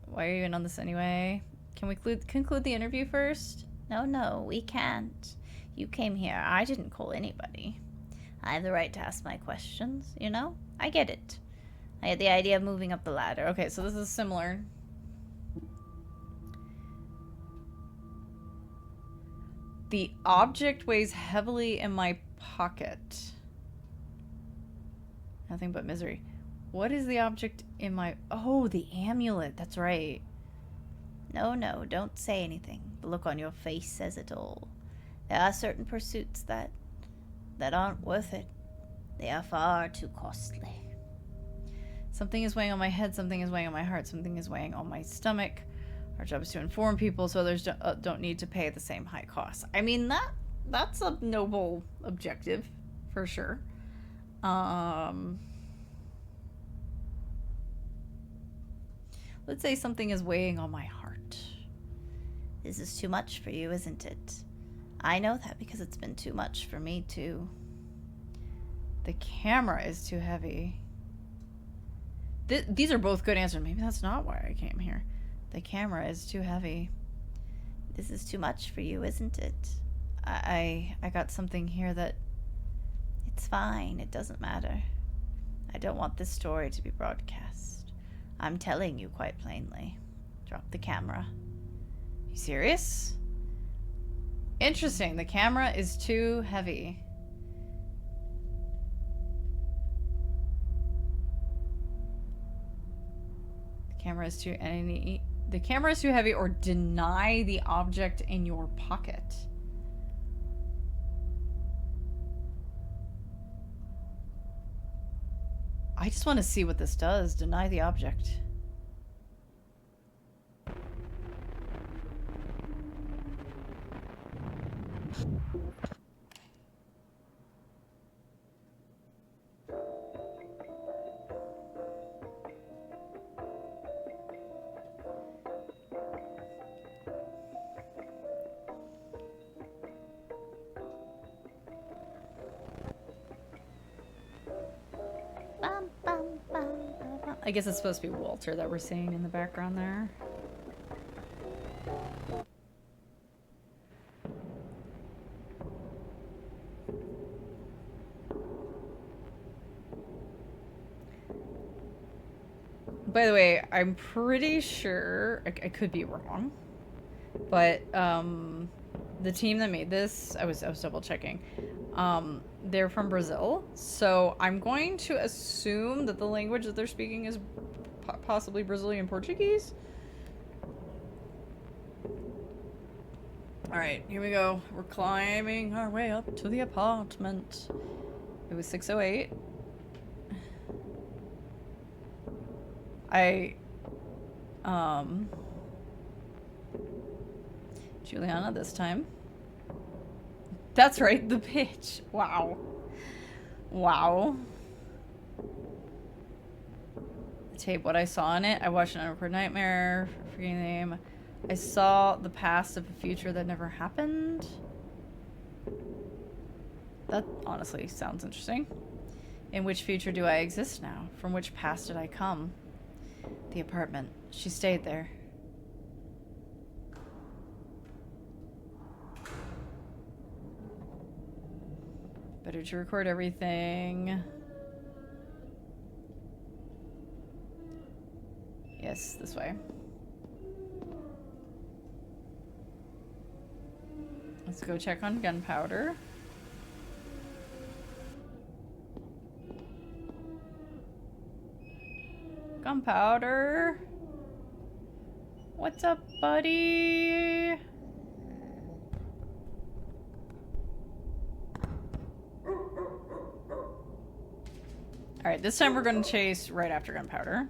Why are you in on this anyway? Can we conclude the interview first? No, we can't. You came here. I didn't call anybody. I have the right to ask my questions, you know? I get it. I had the idea of moving up the ladder. Okay, so this is similar. The object weighs heavily in my pocket. Nothing but misery. What is the object in my... Oh, the amulet. That's right. No, don't say anything. The look on your face says it all. There are certain pursuits that aren't worth it. They are far too costly. Something is weighing on my head, something is weighing on my heart, something is weighing on my stomach. Our job is to inform people so others don't need to pay the same high costs. I mean, that's a noble objective, for sure. Let's say something is weighing on my heart. This is too much for you, isn't it? I know that because it's been too much for me too. The camera is too heavy. These are both good answers. Maybe that's not why I came here. The camera is too heavy. This is too much for you, isn't it? I got something here that... It's fine. It doesn't matter. I don't want this story to be broadcast. I'm telling you quite plainly. Drop the camera. You serious? Interesting. The camera is too heavy. The camera is too... The camera is too heavy, or deny the object in your pocket. I just want to see what this does. Deny the object. I guess it's supposed to be Walter that we're seeing in the background there. By the way, I'm pretty sure, I could be wrong, but the team that made this, I was double checking, they're from Brazil, so I'm going to assume that the language that they're speaking is possibly Brazilian Portuguese. Alright, here we go. We're climbing our way up to the apartment. It was 6:08. Juliana this time. That's right, the pitch. Wow. Wow. The tape, what I saw in it, I watched an unrecorded nightmare, forgetting the name. I saw the past of a future that never happened. That honestly sounds interesting. In which future do I exist now? From which past did I come? The apartment. She stayed there. Better to record everything. Yes, this way. Let's go check on gunpowder. Gunpowder. What's up, buddy? Alright, this time we're going to chase right after gunpowder.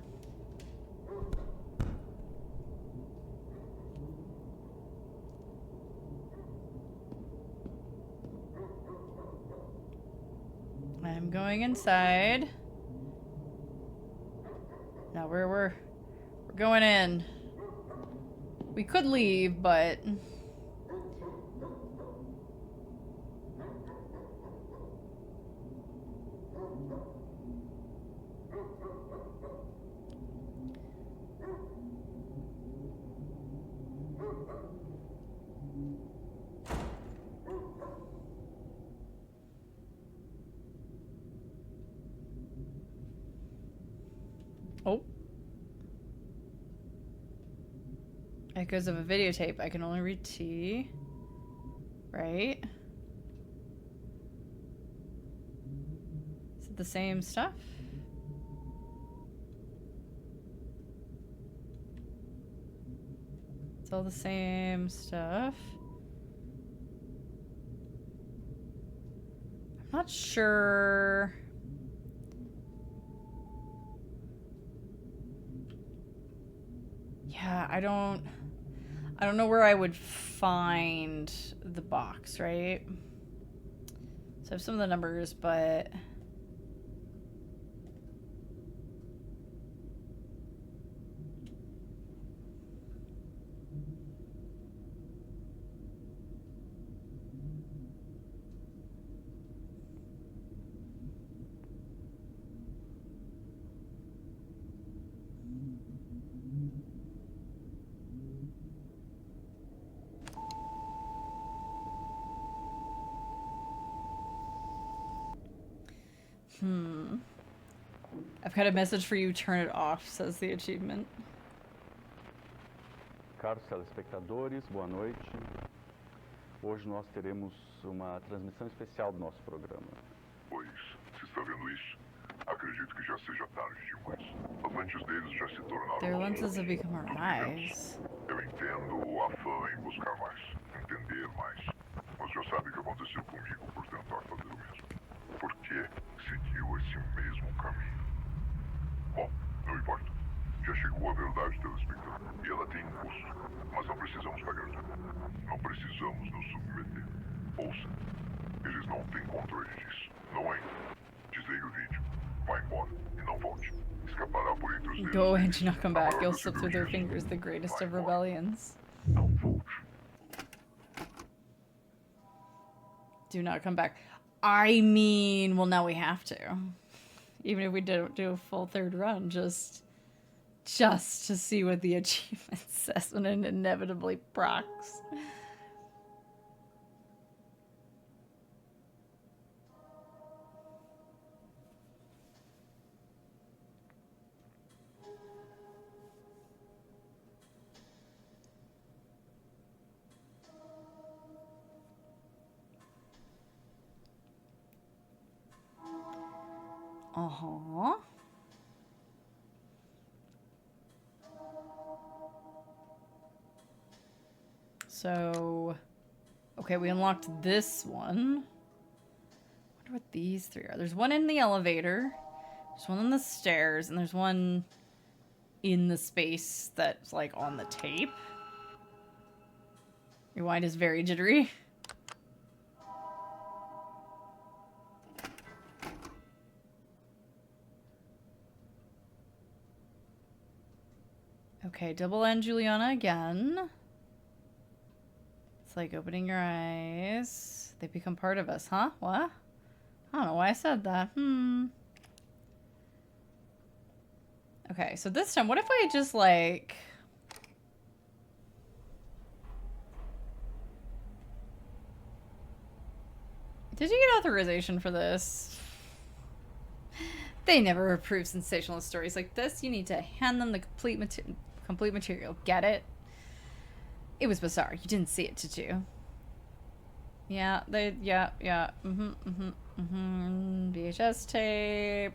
I'm going inside. Now we're going in. We could leave, but... Oh. Echoes of a videotape. I can only read T. Right? Is it the same stuff? It's all the same stuff. I'm not sure... Yeah, I don't know where I would find the box, right? So I have some of the numbers, but... I've got a message for you, turn it off, says the achievement. Caros telespectadores, boa noite. Hoje nós teremos uma transmissão especial do nosso programa. Pois, se está vendo isso, acredito que já seja tarde demais. As lentes deles já se tornaram... Their lenses have become our eyes. Eu entendo o afã em buscar mais, entender mais. Mas já sabe o que aconteceu comigo por tentar fazer o mesmo. Por que seguiu esse mesmo caminho? Bom, não importa. Já chegou a verdade, telespectador. E ela tem um custo. Mas não precisamos pagar tudo. Não precisamos nos submeter. Ouça. Eles não têm controle disso. Não entre. Desligue o vídeo. Vá embora. E não volte. Escapará por entre os dedos. Go and do not come A back. maior You'll das slip through their cirurgias. fingers, the greatest Vai of embora. rebellions. Não volte. Do not come back. I mean, well, now we have to. Even if we don't do a full third run, just to see what the achievement says when it inevitably procs. Uh-huh. So, okay, we unlocked this one. I wonder what these three are. There's one in the elevator, there's one on the stairs, and there's one in the space that's like on the tape. Rewind is very jittery. Okay, double end Juliana again. It's like opening your eyes. They become part of us, huh? What? I don't know why I said that. Okay, so this time, what if I just like... Did you get authorization for this? They never approve sensationalist stories like this. You need to hand them the complete material. Get it? It was bizarre. You didn't see it, did you? Yeah, yeah. VHS tape.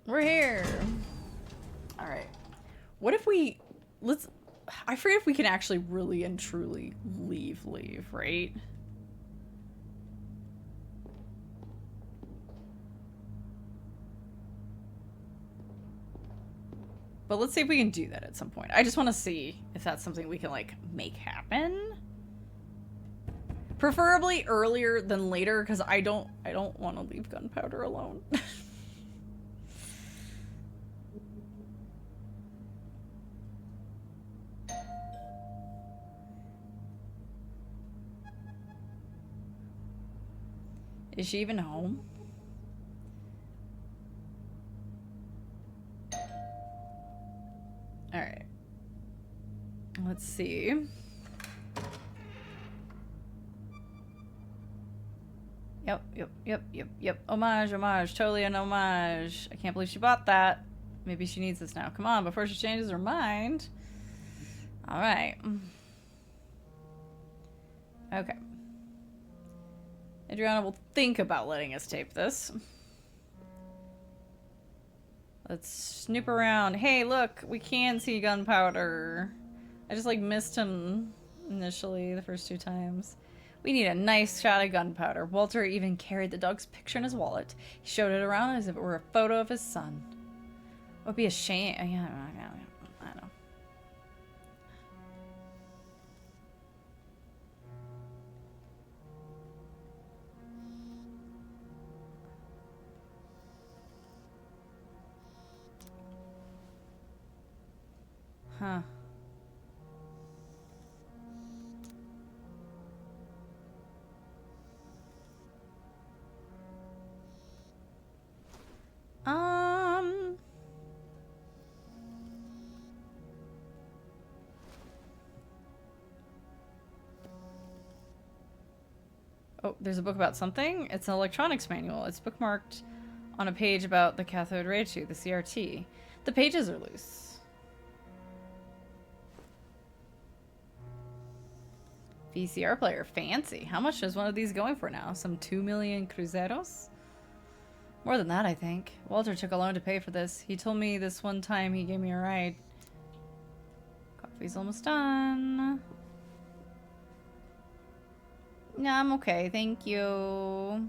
We're here. All right. What if we... I forget if we can actually really and truly leave, right? But let's see if we can do that at some point. I just want to see if that's something we can, like, make happen. Preferably earlier than later, because I don't want to leave Gunpowder alone. Is she even home? All right. Let's see. Yep. Homage. Totally an homage. I can't believe she bought that. Maybe she needs this now. Come on, before she changes her mind. All right. Okay. Adriana will think about letting us tape this. Let's snoop around. Hey, look, we can see Gunpowder. I just, like, missed him initially the first 2 times. We need a nice shot of Gunpowder. Walter even carried the dog's picture in his wallet. He showed it around as if it were a photo of his son. It would be a shame. Yeah, I know. Huh. Oh, there's a book about something? It's an electronics manual. It's bookmarked on a page about the cathode ray tube, the CRT. The pages are loose. VCR player. Fancy. How much is one of these going for now? Some 2 million cruzeros? More than that, I think. Walter took a loan to pay for this. He told me this one time he gave me a ride. Coffee's almost done. No, I'm okay. Thank you.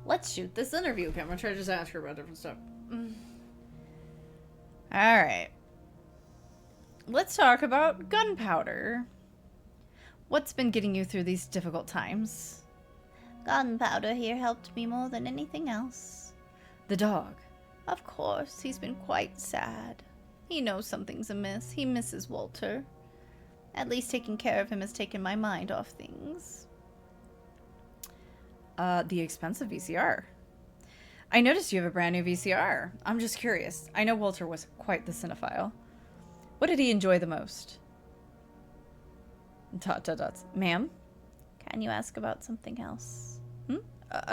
Let's shoot this interview. Okay, I'm gonna try to just ask her about different stuff. Alright. Let's talk about gunpowder. What's been getting you through these difficult times? Gunpowder here helped me more than anything else. The dog. Of course, he's been quite sad. He knows something's amiss. He misses Walter. At least taking care of him has taken my mind off things. The expensive VCR. I noticed you have a brand new VCR. I'm just curious. I know Walter was quite the cinephile. What did he enjoy the most? Dot dot dots. Ma'am? Can you ask about something else?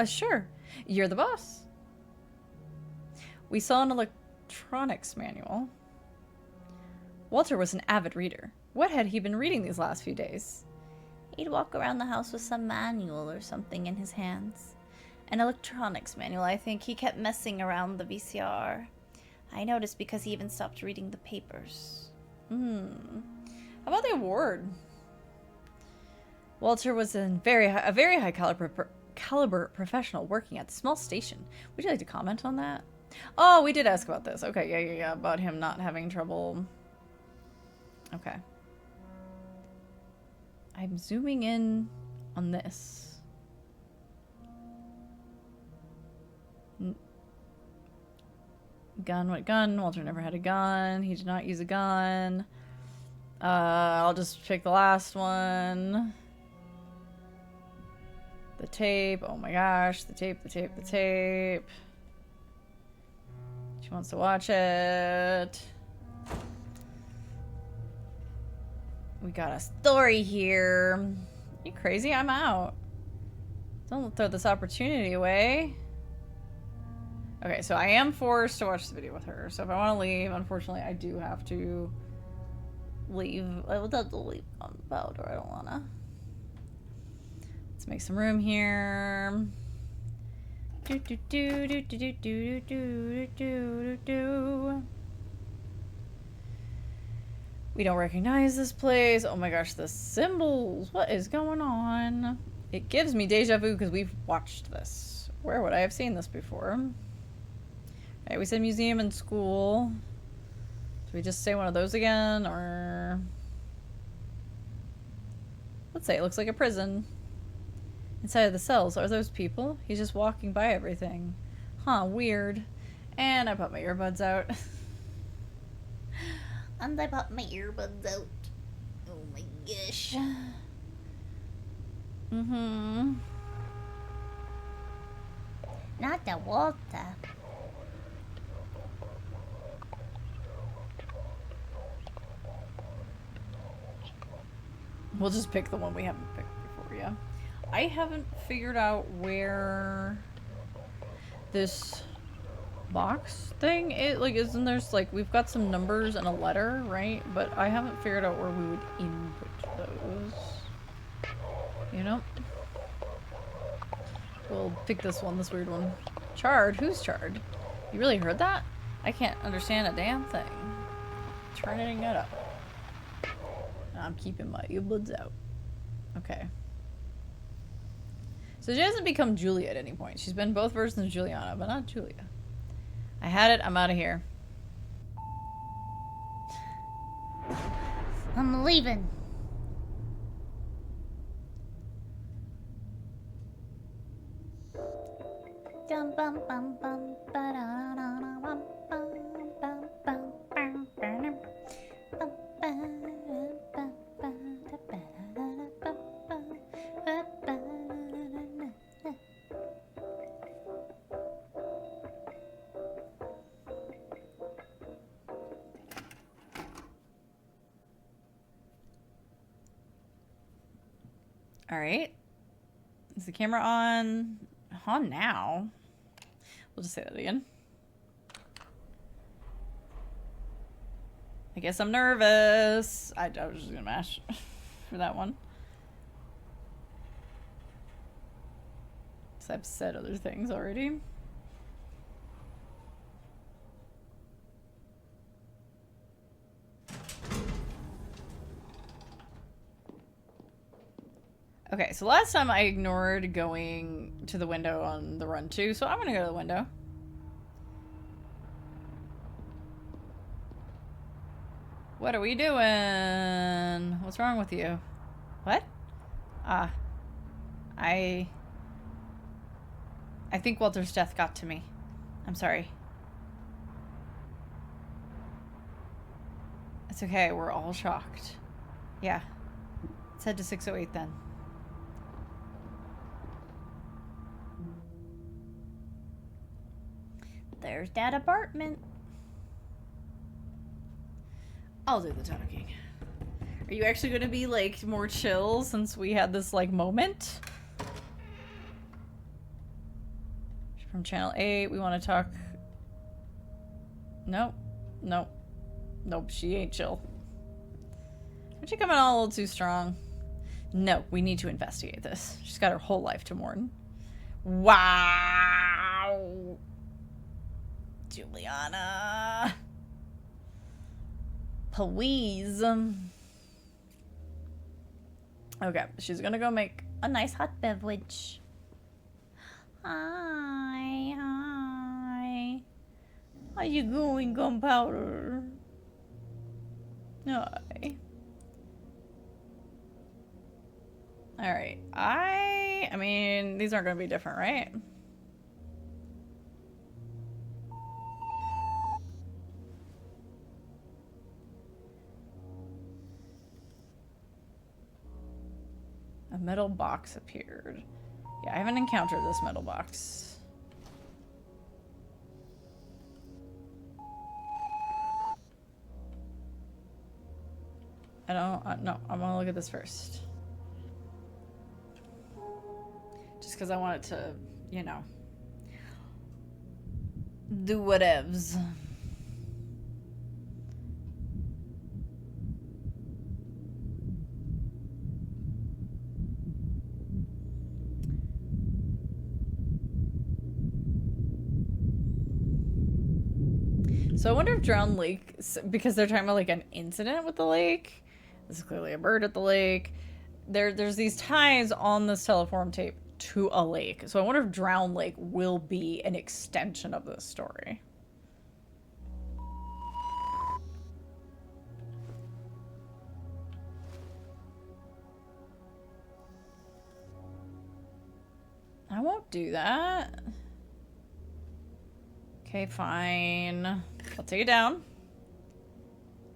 Sure. You're the boss. We saw an electronics manual. Walter was an avid reader. What had he been reading these last few days? He'd walk around the house with some manual or something in his hands. An electronics manual, I think. He kept messing around the VCR. I noticed because he even stopped reading the papers. How about the award? Walter was a very high caliber professional working at the small station. Would you like to comment on that? Oh, we did ask about this. Okay, yeah, about him not having trouble. Okay. I'm zooming in on this. Gun, what gun? Walter never had a gun. He did not use a gun. I'll just pick the last one. The tape. Oh my gosh. The tape. She wants to watch it. We got a story here. Are you crazy? I'm out. Don't throw this opportunity away. Okay, so I am forced to watch the video with her. So if I want to leave, unfortunately, I do have to leave. I would have to leave on powder. I don't want to. Let's make some room here. We don't recognize this place. Oh my gosh, the symbols. What is going on? It gives me deja vu because we've watched this. Where would I have seen this before? Alright, we said museum and school. Should we just say one of those again, or... Let's say it looks like a prison. Inside of the cells, are those people? He's just walking by everything. Huh, weird. And I put my earbuds out. And I put my earbuds out. Oh my gosh. Not the water. We'll just pick the one we haven't picked before, yeah. I haven't figured out where this box thing is. Like, isn't there's like, we've got some numbers and a letter, right? But I haven't figured out where we would input those. You know? We'll pick this one, this weird one. Charred? Who's charred? You really heard that? I can't understand a damn thing. Turning it up. I'm keeping my earbuds out. Okay. So she hasn't become Julia at any point. She's been both versions of Juliana, but not Julia. I had it. I'm out of here. I'm leaving. Dum bum bum bum ba da da da bum bum bum bum bum bum bum bum All right. Is the camera on? On now. We'll just say that again. I guess I'm nervous. I was just gonna mash for that one. So I've said other things already. Okay, so last time I ignored going to the window on the run too, so I'm gonna go to the window. What are we doing? What's wrong with you? What? I think Walter's death got to me. I'm sorry. It's okay, we're all shocked. Yeah. Let's head to 608 then. There's that apartment. I'll do the talking. Are you actually going to be, like, more chill since we had this, like, moment? From Channel 8, we want to talk... Nope. Nope. Nope, she ain't chill. Aren't you coming on a little too strong? No, we need to investigate this. She's got her whole life to mourn. Wow! Juliana... Please. Okay, she's gonna go make A nice hot beverage. Hi, hi. How you going, Gunpowder? Hi. Alright, I mean, these aren't gonna be different, right? A metal box appeared. Yeah, I haven't encountered this metal box. No, I want to look at this first. Just because I want it to, you know, do whatevs. So I wonder if Drowned Lake, because they're talking about like an incident with the lake. This is clearly a bird at the lake. There's these ties on this teleform tape to a lake. So I wonder if Drowned Lake will be an extension of this story. I won't do that. Okay, fine. I'll take it down.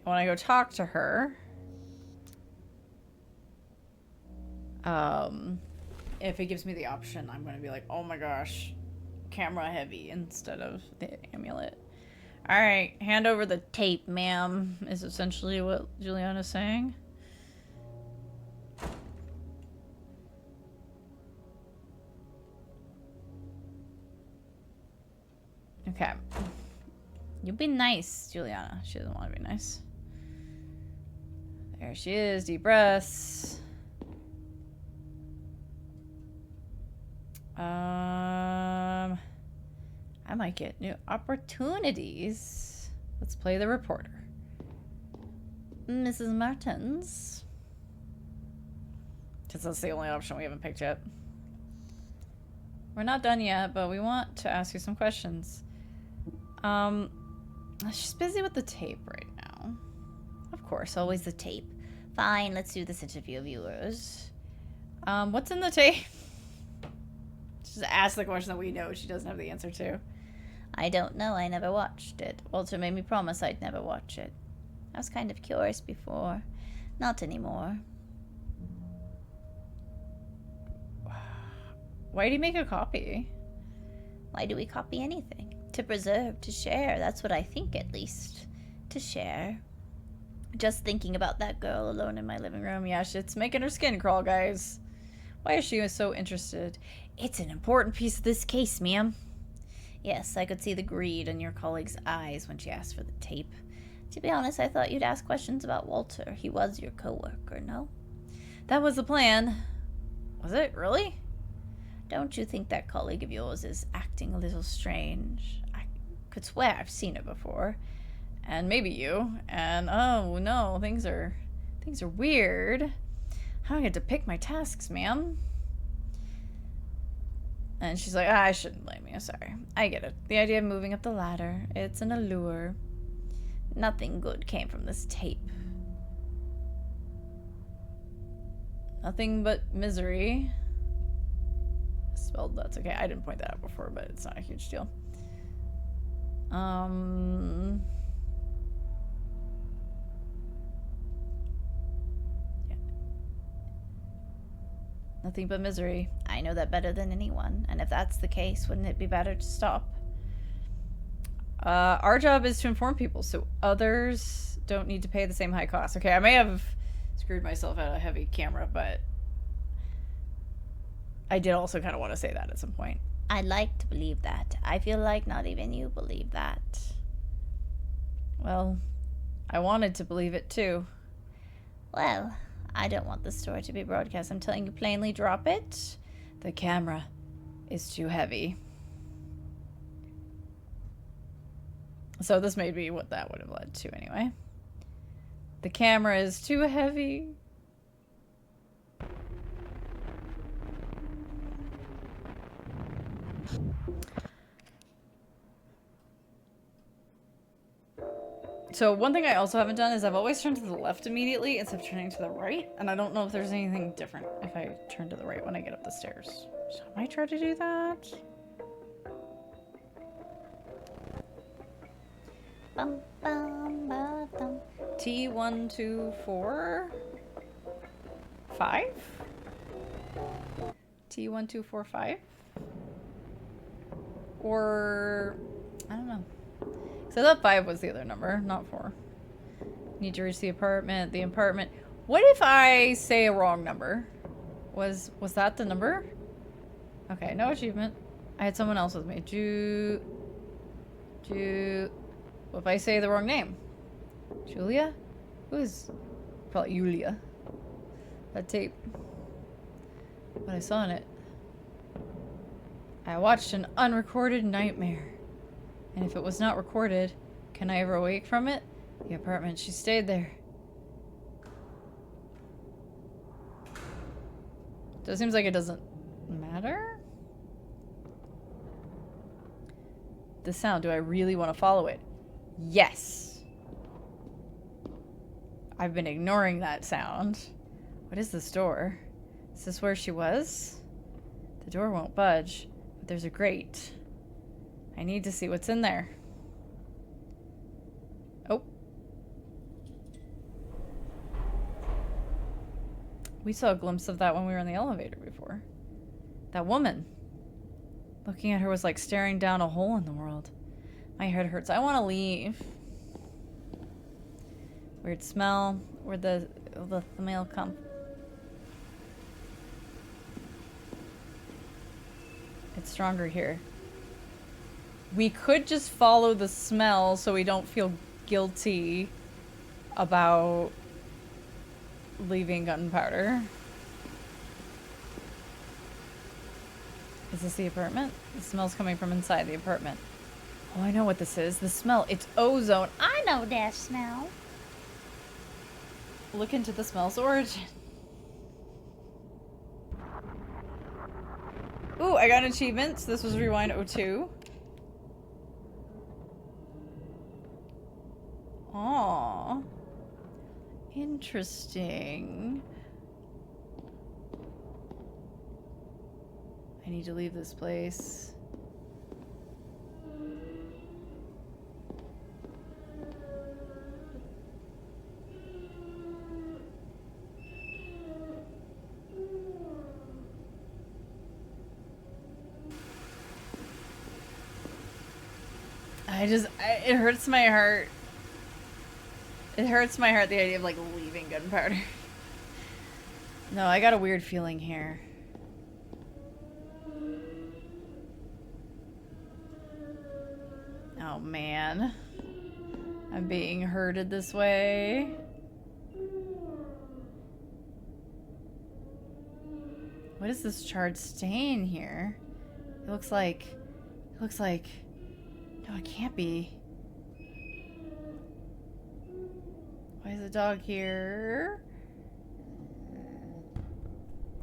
I want to go talk to her. If it gives me the option, I'm going to be like, oh my gosh, camera heavy instead of the amulet. Alright, hand over the tape, ma'am, is essentially what Juliana's saying. Okay. You be nice, Juliana. She doesn't want to be nice. There she is. Deep breaths. I might get new opportunities. Let's play the reporter. Mrs. Martins. Because that's the only option we haven't picked yet. We're not done yet, but we want to ask you some questions. She's busy with the tape right now. Of course, always the tape. Fine, let's do this interview of yours. What's in the tape? Just ask the question that we know she doesn't have the answer to. I don't know, I never watched it. Walter made me promise I'd never watch it. I was kind of curious before. Not anymore. Why did he make a copy? Why do we copy anything? To preserve, to share. That's what I think, at least. To share. Just thinking about that girl alone in my living room. Yeah, shit's making her skin crawl, guys. Why is she so interested? It's an important piece of this case, ma'am. Yes, I could see the greed in your colleague's eyes when she asked for the tape. To be honest, I thought you'd ask questions about Walter. He was your coworker, no? That was the plan. Was it really? Don't you think that colleague of yours is acting a little strange? I could swear I've seen it before. And maybe you. And oh no, things are weird. How do I get to pick my tasks, ma'am? And she's like, I shouldn't blame you. Sorry. I get it. The idea of moving up the ladder. It's an allure. Nothing good came from this tape. Nothing but misery. Spelled, that's okay. I didn't point that out before, but it's not a huge deal. Yeah. Nothing but misery. I know that better than anyone, and if that's the case, wouldn't it be better to stop? Our job is to inform people so others don't need to pay the same high cost. Okay, I may have screwed myself out of heavy camera, but I did also kind of want to say that at some point. I'd like to believe that. I feel like not even you believe that. Well, I wanted to believe it too. Well, I don't want this story to be broadcast. I'm telling you plainly, drop it. The camera is too heavy. So this may be what that would have led to anyway. The camera is too heavy. So one thing I also haven't done is I've always turned to the left immediately instead of turning to the right. And I don't know if there's anything different if I turn to the right when I get up the stairs. So I might try to do that. Bum, bum, ba, dum. T1245? T1245? Or I don't know. So that 5 was the other number, not 4. Need to reach the apartment. The apartment. What if I say a wrong number? Was that the number? Okay, no achievement. I had someone else with me. What if I say the wrong name? Julia? Who's probably Julia? That tape. What I saw in it. I watched an unrecorded nightmare. And if it was not recorded, can I ever awake from it? The apartment, she stayed there. So it seems like it doesn't matter. The sound, do I really want to follow it? Yes. I've been ignoring that sound. What is this door? Is this where she was? The door won't budge, but there's a grate. I need to see what's in there. Oh. We saw a glimpse of that when we were in the elevator before. That woman. Looking at her was like staring down a hole in the world. My head hurts. I want to leave. Weird smell. Where'd the smell come? It's stronger here. We could just follow the smell so we don't feel guilty about leaving gunpowder. Is this the apartment? The smell's coming from inside the apartment. Oh, I know what this is. The smell. It's ozone. I know that smell. Look into the smell's origin. Ooh, I got an achievement. So this was Rewind 02. Aww. Interesting. I need to leave this place. It hurts my heart. It hurts my heart, the idea of, like, leaving gunpowder. No, I got a weird feeling here. Oh man. I'm being herded this way. What is this charred stain here? It looks like... No, it can't be. Why is the dog here?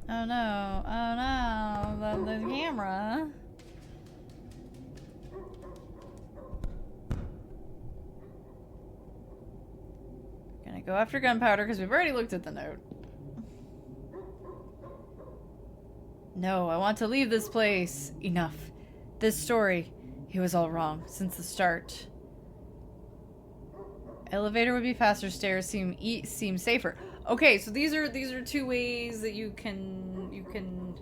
Oh no, oh no, the camera. Gonna go after gunpowder because we've already looked at the note. No, I want to leave this place. Enough. This story, it was all wrong since the start. Elevator would be faster, stairs seem safer. Okay, so these are two ways that you can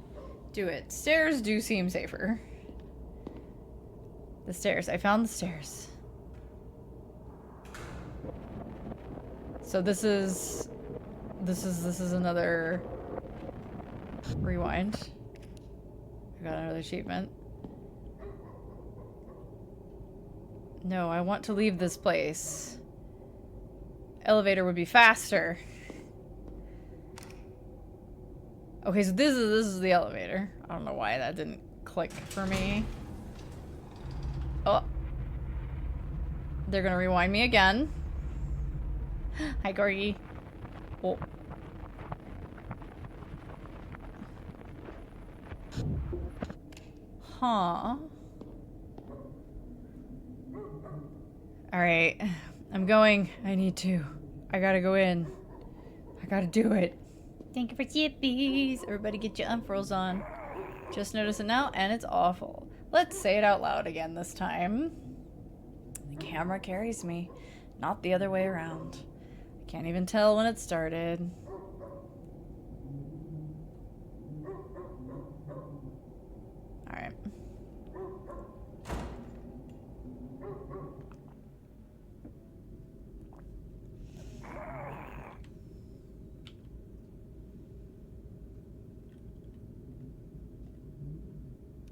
do it. Stairs do seem safer. The stairs. I found the stairs. So this is another rewind. I got another achievement. No, I want to leave this place. Elevator would be faster. Okay, so this is the elevator. I don't know why that didn't click for me. Oh. They're gonna rewind me again. Hi, Gorgie. Oh. Huh. Alright. I'm going. I need to. I gotta go in. I gotta do it. Thank you for chippies. Everybody get your unfurls on. Just notice it now, and it's awful. Let's say it out loud again this time. The camera carries me, not the other way around. I can't even tell when it started. Alright.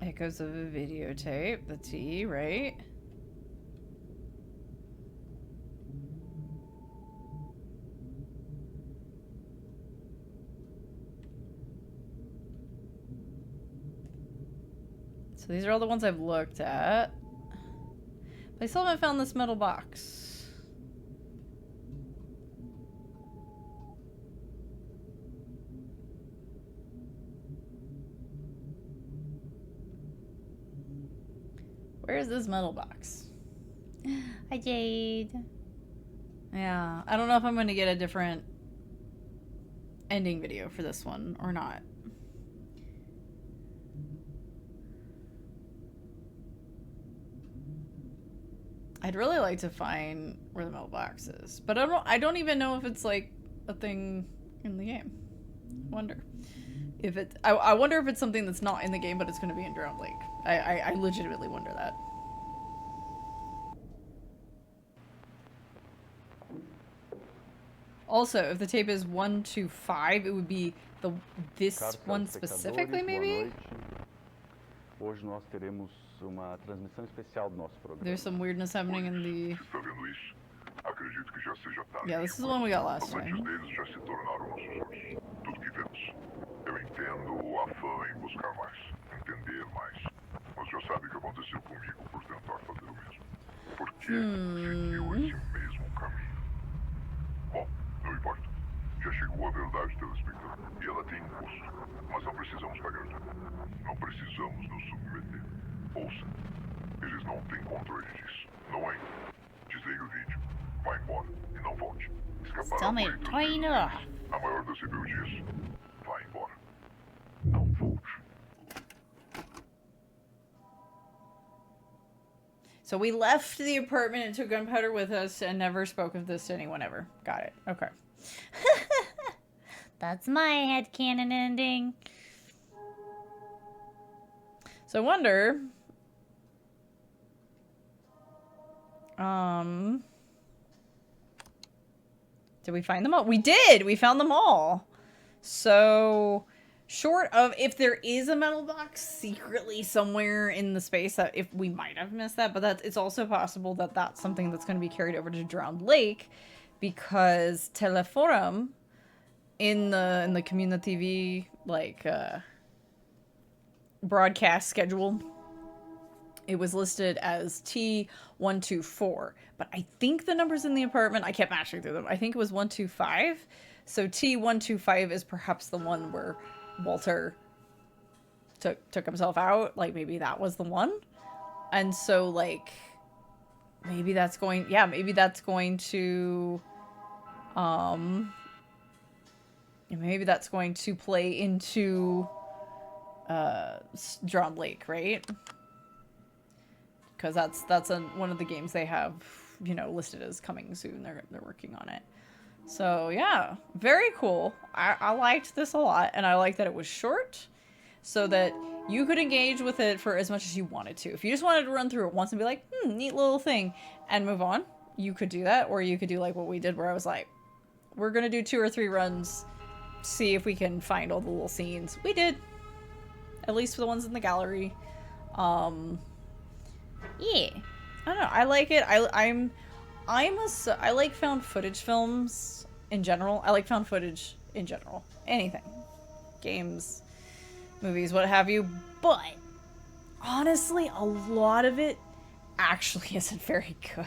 Echoes of a videotape, the T, right? So these are all the ones I've looked at. But I still haven't found this metal box. Where is this metal box? Hi, Jade. Yeah, I don't know if I'm going to get a different ending video for this one or not. I'd really like to find where the metal box is, but I don't even know if it's like a thing in the game. I wonder if it. I wonder if it's something that's not in the game, but it's going to be in Drowned Lake. I legitimately wonder that. Also, if the tape is 1 to 5, it would be this one specifically, maybe? Hoje nós teremos uma transmissão especial do nosso programa. There's some weirdness happening in the... Está vendo isso? Acredito que já seja tarde. Yeah, this is the one we got last Os antes time. deles já se tornaram nossos olhos. Tudo que vemos. Eu entendo o afã em buscar mais, entender mais. Mas já sabe o que aconteceu comigo por tentar fazer o mesmo. Por que seguiu esse mesmo caminho? Bom, não importa. Já chegou a verdade, telespectador. E ela tem um custo. Mas não precisamos pagar tudo. Não precisamos nos submeter. Ouça. Eles não têm controle disso. Não ainda. Desligue o vídeo. Vá embora. E não volte. Escapar Tell me, turn it off. A maior das rebeldias. Vá embora. Não volte. So we left the apartment and took gunpowder with us and never spoke of this to anyone ever. Got it. Okay. That's my headcanon ending. So I wonder... Did we find them all? We did! We found them all! So... Short of if there is a metal box secretly somewhere in the space that if we might have missed that, but it's also possible that that's something that's going to be carried over to Drowned Lake, because Teleforum in the Community TV like broadcast schedule, it was listed as T124, but I think the numbers in the apartment, I kept matching through them. I think it was 125. So T125 is perhaps the one where Walter took himself out. Like maybe that was the one. And so like maybe that's going to play into Drowned Lake, right? Because that's one of the games they have, you know, listed as coming soon. They're working on it. So yeah, very cool. I liked this a lot, and I liked that it was short, so that you could engage with it for as much as you wanted to. If you just wanted to run through it once and be like, neat little thing, and move on, you could do that, or you could do like what we did, where I was like, we're gonna do 2 or 3 runs, see if we can find all the little scenes. We did, at least for the ones in the gallery. Yeah, I don't know. I like it. I like found footage films in general. I like found footage in general. Anything. Games, movies, what have you. But honestly, a lot of it actually isn't very good.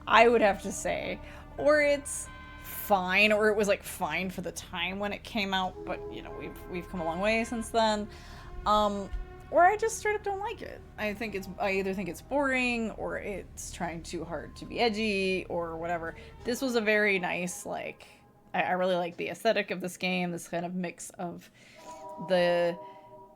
I would have to say. Or it's fine, or it was like fine for the time when it came out, but you know, we've come a long way since then. Or I just straight up don't like it. I either think it's boring, or it's trying too hard to be edgy, or whatever. This was a very nice, like, I really like the aesthetic of this game, this kind of mix of the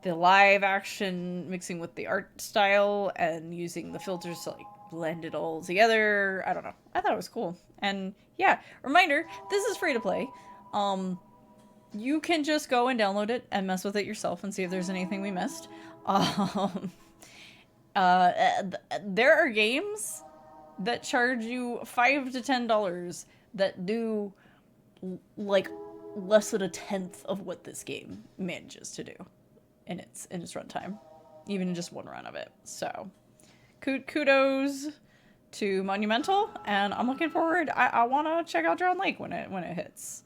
live action mixing with the art style, and using the filters to, like, blend it all together. I don't know. I thought it was cool. And, yeah, reminder, this is free to play. You can just go and download it and mess with it yourself and see if there's anything we missed. There are games that charge you $5 to $10 that do like less than 1/10 of what this game manages to do in its runtime, even in just one run of it. So kudos to Monumental, and I'm looking forward. I want to check out Drowned Lake when it hits.